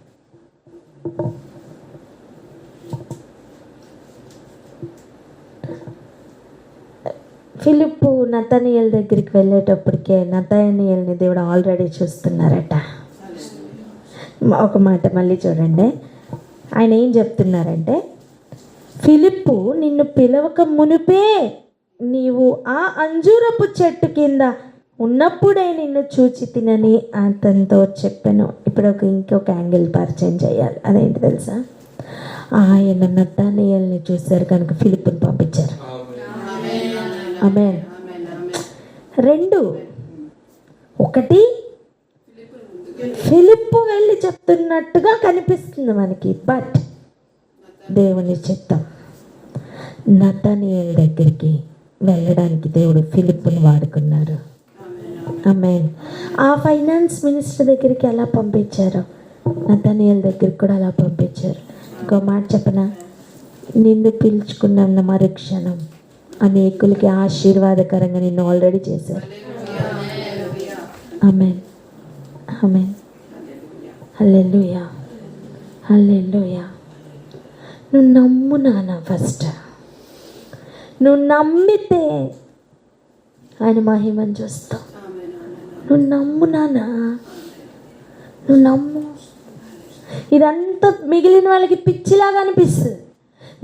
B: ఫిలిప్పు నతనీయేలు దగ్గరికి వెళ్ళేటప్పటికే నతనీయేలుని దేవుడు ఆల్రెడీ చూస్తున్నారట. ఒక మాట మళ్ళీ చూడండి, ఆయన ఏం చెప్తున్నారంటే, ఫిలిప్పు నిన్ను పిలవక మునిపే నీవు ఆ అంజూరపు చెట్టు కింద ఉన్నప్పుడే నిన్ను చూచి తినని అతనితో చెప్పాను. ఇప్పుడు ఇంకొక యాంగిల్ పరిచయం చేయాలి. అదేంటి తెలుసా? ఆయన నతనీయేలుని చూశారు కనుక ఫిలిప్పుని పంపించారు. ఆమేన్. రెండు, ఒకటి ఫిలిప్పు వెళ్ళి చెప్తున్నట్టుగా కనిపిస్తుంది మనకి, బట్ దేవుని చిత్తం నతనీయేలు దగ్గరికి వెళ్ళడానికి దేవుడు ఫిలిప్పుని వాడుకున్నారు. ఆమేన్. ఆ ఫైనాన్స్ మినిస్టర్ దగ్గరికి ఎలా పంపించారో నతనీయేలు దగ్గరికి కూడా అలా పంపించారు. ఇంకో మాట చెప్పనా? నిన్ను పిలుచుకున్న మరుక్షణం అనేకులకి ఆశీర్వాదకరంగా నిన్ను ఆల్రెడీ చేశారు. ఆమేన్, ఆమేన్, హల్లెలూయా, హల్లెలూయా. నువ్వు నమ్ము నాన్న. ఫస్ట్ నువ్వు నమ్మితే ఆయన మహిమను చూస్తావు. నువ్వు నమ్ము నాన్న, నువ్వు నమ్ము. ఇదంతా మిగిలిన వాళ్ళకి పిచ్చిలాగా అనిపిస్తుంది,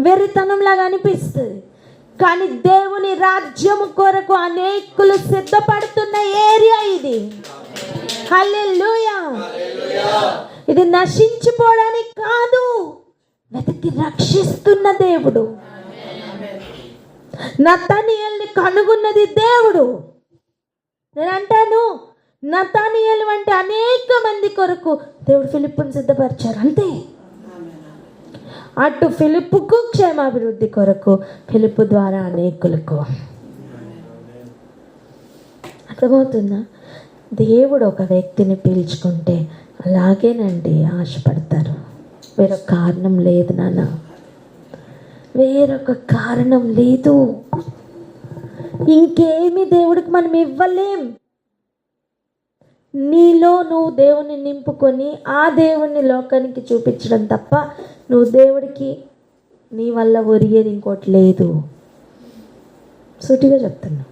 B: వెర్రితనంలాగా అనిపిస్తుంది. కానీ దేవుని రాజ్యము కొరకు అనేకులు సిద్ధపడుతున్న ఏరియా ఇది. హల్లెలూయా. ఇది నశించిపోవడానికి కాదు, వెతికి రక్షిస్తున్న దేవుడు. నతనీయేలుని కనుగొన్నది దేవుడు. నేను అంటాను, నతనీయేలు అంటే అనేక మంది కొరకు దేవుడు ఫిలిప్పుని సిద్ధపరిచారు. అంతే. అటు ఫిలిప్పుకు క్షేమాభివృద్ధి కొరకు, ఫిలిప్పు ద్వారా అనేకులకు. అర్థమవుతుందా? దేవుడు ఒక వ్యక్తిని పీల్చుకుంటే అలాగేనండి ఆశపడతారు. వేరొక కారణం లేదు నాన్న, వేరొక కారణం లేదు. ఇంకేమి దేవుడికి మనం ఇవ్వలేం. నీలో నువ్వు దేవుని నింపుకొని ఆ దేవుణ్ణి లోకానికి చూపించడం తప్ప నువ్వు దేవుడికి నీ వల్ల ఒరిగేది ఇంకోటి లేదు. సూటిగా చెప్తున్నా.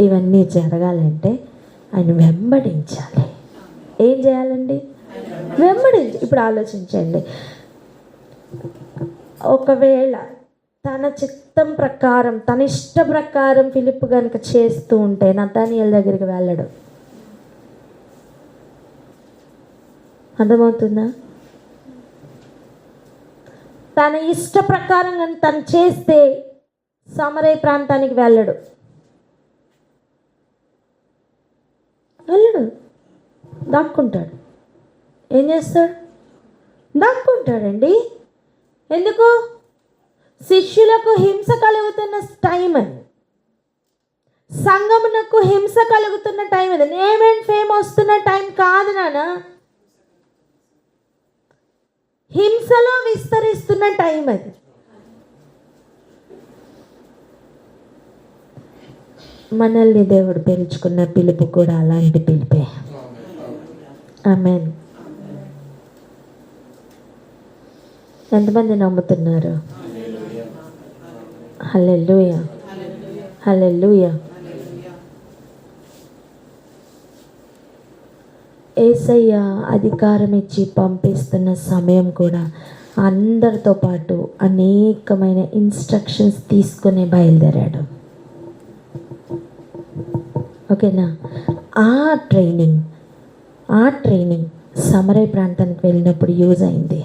B: ఇవన్నీ జరగాలంటే ఆయన వెంబడించాలి. ఏం చేయాలండి? ఇప్పుడు ఆలోచించండి, ఒకవేళ తన చిత్తం ప్రకారం, తన ఇష్ట ప్రకారం ఫిలిప్ కనుక చేస్తూ ఉంటే నతానియేలు దగ్గరికి వెళ్ళడు. అర్థమవుతుందా? తన ఇష్ట ప్రకారం కానీ తను చేస్తే సమరయ ప్రాంతానికి వెళ్ళడు. దాక్కుంటాడు. ఏం చేస్తాడు? దాక్కుంటాడండి. ఎందుకు? శిష్యులకు హింస కలుగుతున్న టైం అది, సంఘమునకు హింస కలుగుతున్న టైం అది, నేమ్ అండ్ ఫేమ్ వస్తున్న టైం కాదు నాన్న, హింసలో విస్తరిస్తున్న టైం అది. మనల్ని దేవుడు పిలుచుకున్న పిలుపు కూడా అలాంటి పిలిపే. ఆమేన్. ఎంతమంది నమ్ముతున్నారు? హల్లెలూయా, హల్లెలూయా. యేసయ్య అధికారం ఇచ్చి పంపిస్తున్న సమయం కూడా అందరితో పాటు అనేకమైన ఇన్స్ట్రక్షన్స్ తీసుకుని బయలుదేరాడు. ఓకేనా? ఆ ట్రైనింగ్ సమరయ ప్రాంతానికి వెళ్ళినప్పుడు యూజ్ అయింది.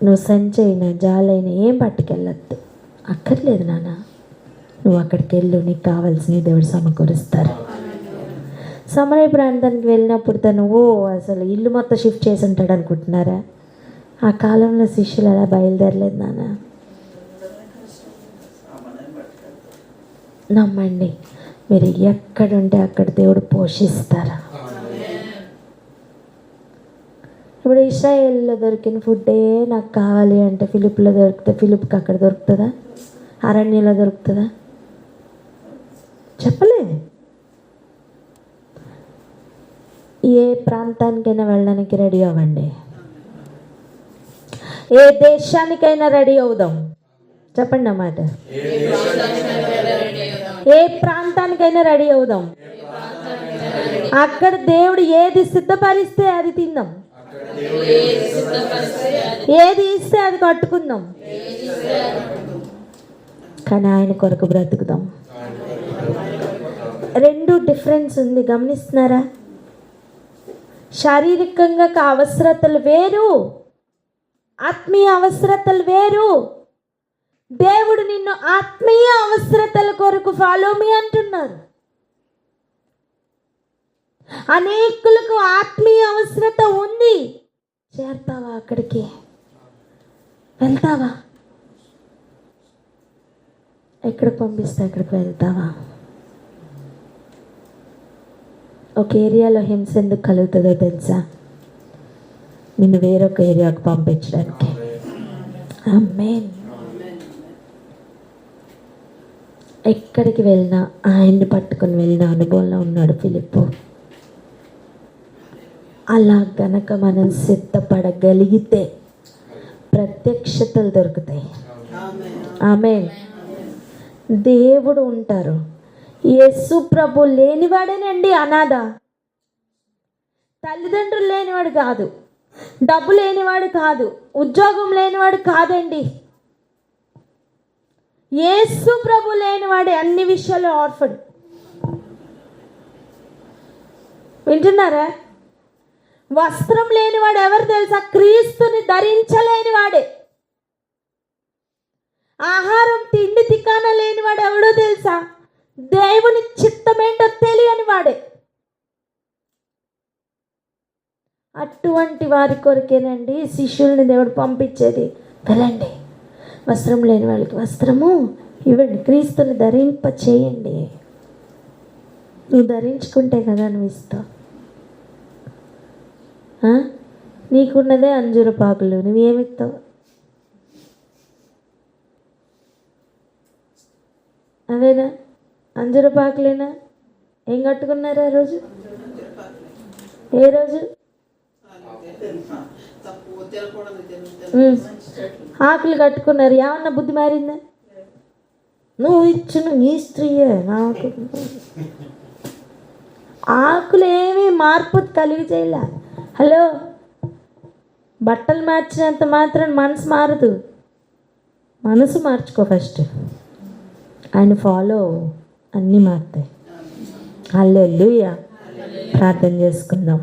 B: నువ్వు సంచైనా జాలైనా ఏం పట్టుకెళ్ళద్దు, అక్కర్లేదు నాన్న, నువ్వు అక్కడికి వెళ్ళు, నీకు కావాల్సిన దేవుడు సమకూరుస్తారు. సమరయ ప్రాంతానికి వెళ్ళినప్పుడు తను అసలు ఇల్లు మొత్తం షిఫ్ట్ చేసి ఉంటాడు అనుకుంటున్నారా? ఆ కాలంలో శిష్యులు అలా బయలుదేరలేదు నాన్న. నమ్మండి, మీరు ఎక్కడుంటే అక్కడ దేవుడు పోషిస్తారా. ఇప్పుడు ఇశ్రాయేల్లో దొరికిన ఫుడ్డే నాకు కావాలి అంటే ఫిలిప్లో దొరికితే ఫిలిప్కి అక్కడ దొరుకుతుందా? అరణ్యంలో దొరుకుతుందా? చెప్పలేదు. ఏ ప్రాంతానికైనా వెళ్ళడానికి రెడీ అవ్వండి, ఏ దేశానికైనా రెడీ అవుదాం. చెప్పండి అన్నమాట. ఏ ప్రాంతానికైనా రెడీ అవుదాం. అక్కడ దేవుడు ఏది సిద్ధపరిస్తే అది తిందాం, ఏది ఇస్తే అది కట్టుకుందాం, కానీ ఆయన కొరకు బ్రతుకుదాం. రెండు డిఫరెన్స్ ఉంది, గమనిస్తున్నారా? శారీరకంగా అవసరతలు వేరు, ఆత్మీయ అవసరతలు వేరు. దేవుడు నిన్ను ఆత్మీయ అవసరతల కొరకు ఫాలో మీ అంటున్నారు. అనేకులకు ఆత్మీయ అవసరత ఉంది, చేరతావా? అక్కడికి వెళ్తావా? ఎక్కడికి పంపిస్తే అక్కడికి వెళ్తావా? ఒక ఏరియాలో హింస ఎందుకు కలుగుతుందో తెలుసా? నిన్ను వేరొక ఏరియాకు పంపించడానికి. ఆమేన్. ఎక్కడికి వెళ్ళినా ఆయన్ని పట్టుకొని వెళ్ళిన అనుభవంలో ఉన్నాడు ఫిలిప్పు. అలా గనక మనం సిద్ధపడగలిగితే ప్రత్యక్షతలు దొరుకుతాయి. ఆమేన్. దేవుడు ఉంటారు. యేసు ప్రభు లేనివాడేనండి అనాథ. తల్లిదండ్రులు లేనివాడు కాదు, డబ్బు లేనివాడు కాదు, ఉద్యోగం లేనివాడు కాదండి. యేసు ప్రభు లేనివాడే అన్ని విషయాల్లో ఆర్ఫన్. వింటున్నారా? వస్త్రం లేనివాడు ఎవరు తెలుసా? క్రీస్తుని ధరించలేని వాడే. ఆహారం తిండి తికాన లేనివాడు ఎవడో తెలుసా? దేవుని చిత్తమేంటో తెలియని వాడే. అటువంటి వారి కొరకేనండి శిష్యుల్ని దేవుడు పంపించేది. వెళ్ళండి, వస్త్రం లేని వాళ్ళకి వస్త్రము ఇవ్వండి, క్రీస్తుని ధరింప చేయండి. నువ్వు ధరించుకుంటే కదా నువ్వు ఇస్తావు. నీకున్నదే అంజూరపాకులు, నువ్వేమిస్తావు? అవేనా అంజూరపాకులేనా? ఏం కట్టుకున్నారు ఆ రోజు? ఏ రోజు? ఆకులు కట్టుకున్నారు. ఏమన్నా బుద్ధి మారిందా? నువ్వు ఇచ్చిన నీ స్త్రీయే నాకు. ఆకులు ఏమీ మార్పు కలిగి చేయలే. హలో, బట్టలు మార్చినంత మాత్రం మనసు మారదు. మనసు మార్చుకో ఫస్ట్, ఆయన ఫాలో అన్నీ మారుతాయి. హల్లెలూయా. ప్రార్థన చేసుకుందాం,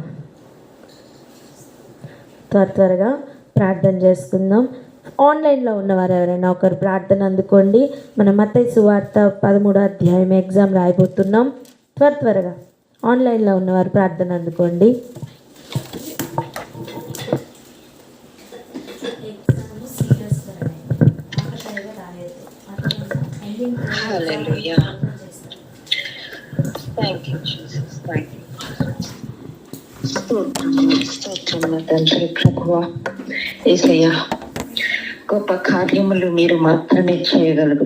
B: త్వరగా ప్రార్థన చేసుకుందాం. ఆన్లైన్లో ఉన్నవారు ఎవరైనా ఒకరు ప్రార్థన అందుకోండి. మన మత్తయి సువార్త 13వ అధ్యాయం ఎగ్జామ్ రాయబోతున్నాం. త్వరగా ఆన్లైన్లో ఉన్నవారు ప్రార్థన అందుకోండి.
E: Hallelujah. Thank you, Jesus. Thank you. స్తోత్రం తండ్రి ప్రభువా, యేసయ్యా, గొప్ప కార్యములు మీరు మాత్రమే చేయగలరు.